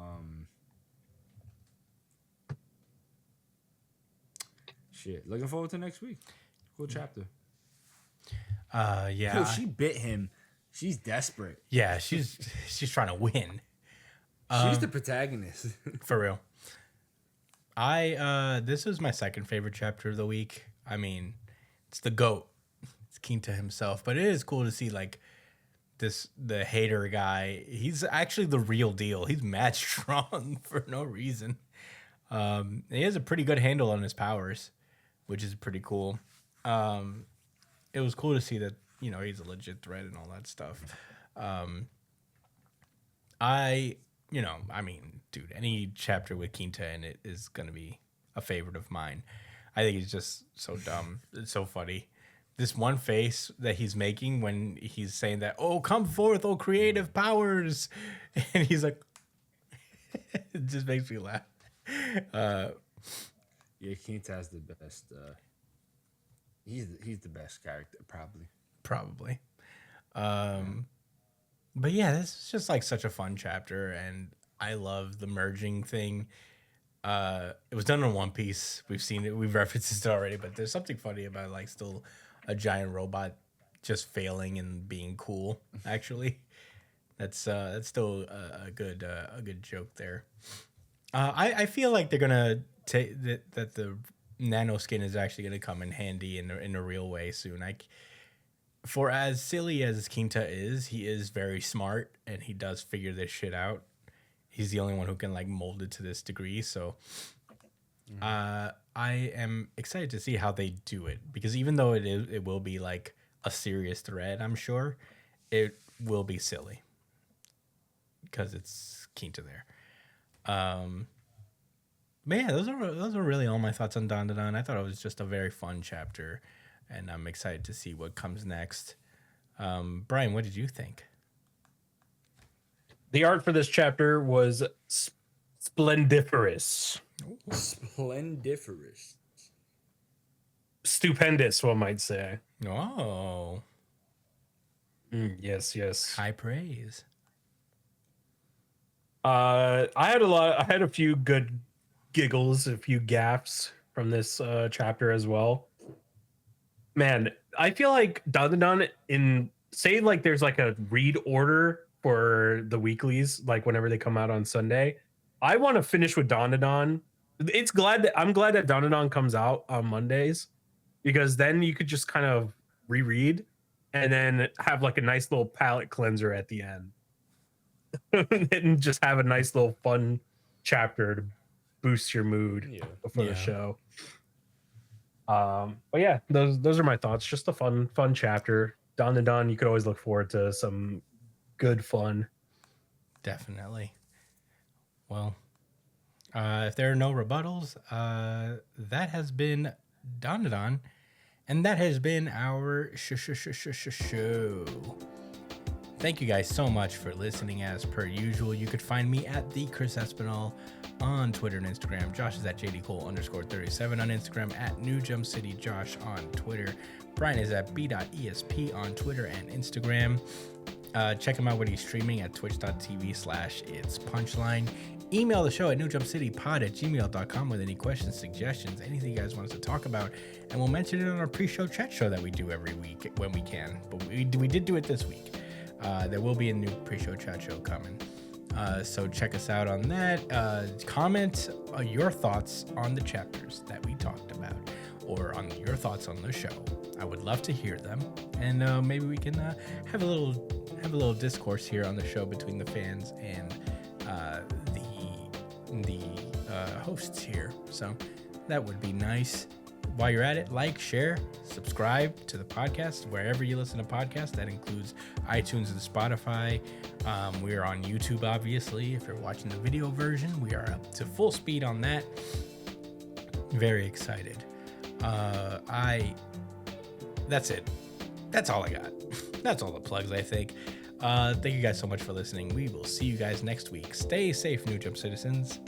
shit. Looking forward to next week. Cool chapter. Yeah. Yo, she bit him. She's desperate. Yeah, she's trying to win. She's the protagonist. For real. This was my second favorite chapter of the week. I mean, it's the GOAT. It's Kinta himself, but it is cool to see like the hater guy. He's actually the real deal. He's mad strong for no reason. He has a pretty good handle on his powers, which is pretty cool. It was cool to see that, you know, he's a legit threat and all that stuff. I mean, dude, any chapter with Kinta in it is going to be a favorite of mine. I think he's just so dumb. It's so funny. This one face that he's making when he's saying that, oh, come forth, oh, creative powers. And he's like, it just makes me laugh. Yeah, Kinta has the best. He's the best character, probably. Probably. But yeah, this is just like such a fun chapter, and I love the merging thing. It was done in One Piece. We've seen it. We've referenced it already, but there's something funny about like still a giant robot just failing and being cool. Actually, that's still a good joke there. I feel like they're gonna take that the nano skin is actually gonna come in handy in a real way soon. For as silly as Kinta is, he is very smart and he does figure this shit out. He's the only one who can like mold it to this degree. So I am excited to see how they do it, because even though it will be like a serious threat, I'm sure it will be silly because it's Kinta there. But yeah, those are really all my thoughts on Dandadan. I thought it was just a very fun chapter, and I'm excited to see what comes next. Brian, what did you think? The art for this chapter was splendiferous. Splendiferous. Stupendous, one might say. Oh, Yes. high praise. I had a few good giggles, a few gaffes from this chapter as well. Man, I feel like Dandadan, in say like there's like a read order for the weeklies, like whenever they come out on Sunday. I want to finish with Dandadan. I'm glad that Dandadan comes out on Mondays, because then you could just kind of reread and then have like a nice little palate cleanser at the end. And just have a nice little fun chapter to boost your mood before the show. But yeah, those are my thoughts. Just a fun chapter. Dandadan, you could always look forward to some good fun. Definitely. Well, if there are no rebuttals, that has been Dandadan, and that has been our show. Thank you guys so much for listening. As per usual, you could find me at the Chris Espinal on Twitter and Instagram. Josh is at JDCole_37 on Instagram, at New Jump City Josh on Twitter. Brian is at b.esp on Twitter and Instagram. Check him out when he's streaming at twitch.tv/itspunchline. Email the show at newjumpcitypod@gmail.com with any questions, suggestions, anything you guys want us to talk about, and we'll mention it on our pre-show chat show that we do every week when we can. But we did do it this week. There will be a new pre-show chat show coming. So check us out on that. Comment your thoughts on the chapters that we talked about, or on your thoughts on the show. I would love to hear them, and maybe we can have a little discourse here on the show between the fans and the hosts here. So that would be nice. While you're at it, like, share, subscribe to the podcast wherever you listen to podcasts. That includes iTunes and Spotify. We are on YouTube, obviously. If you're watching the video version, we are up to full speed on that. Very excited. That's it. That's all I got. That's all the plugs, I think. Thank you guys so much for listening. We will see you guys next week. Stay safe, New Jump citizens.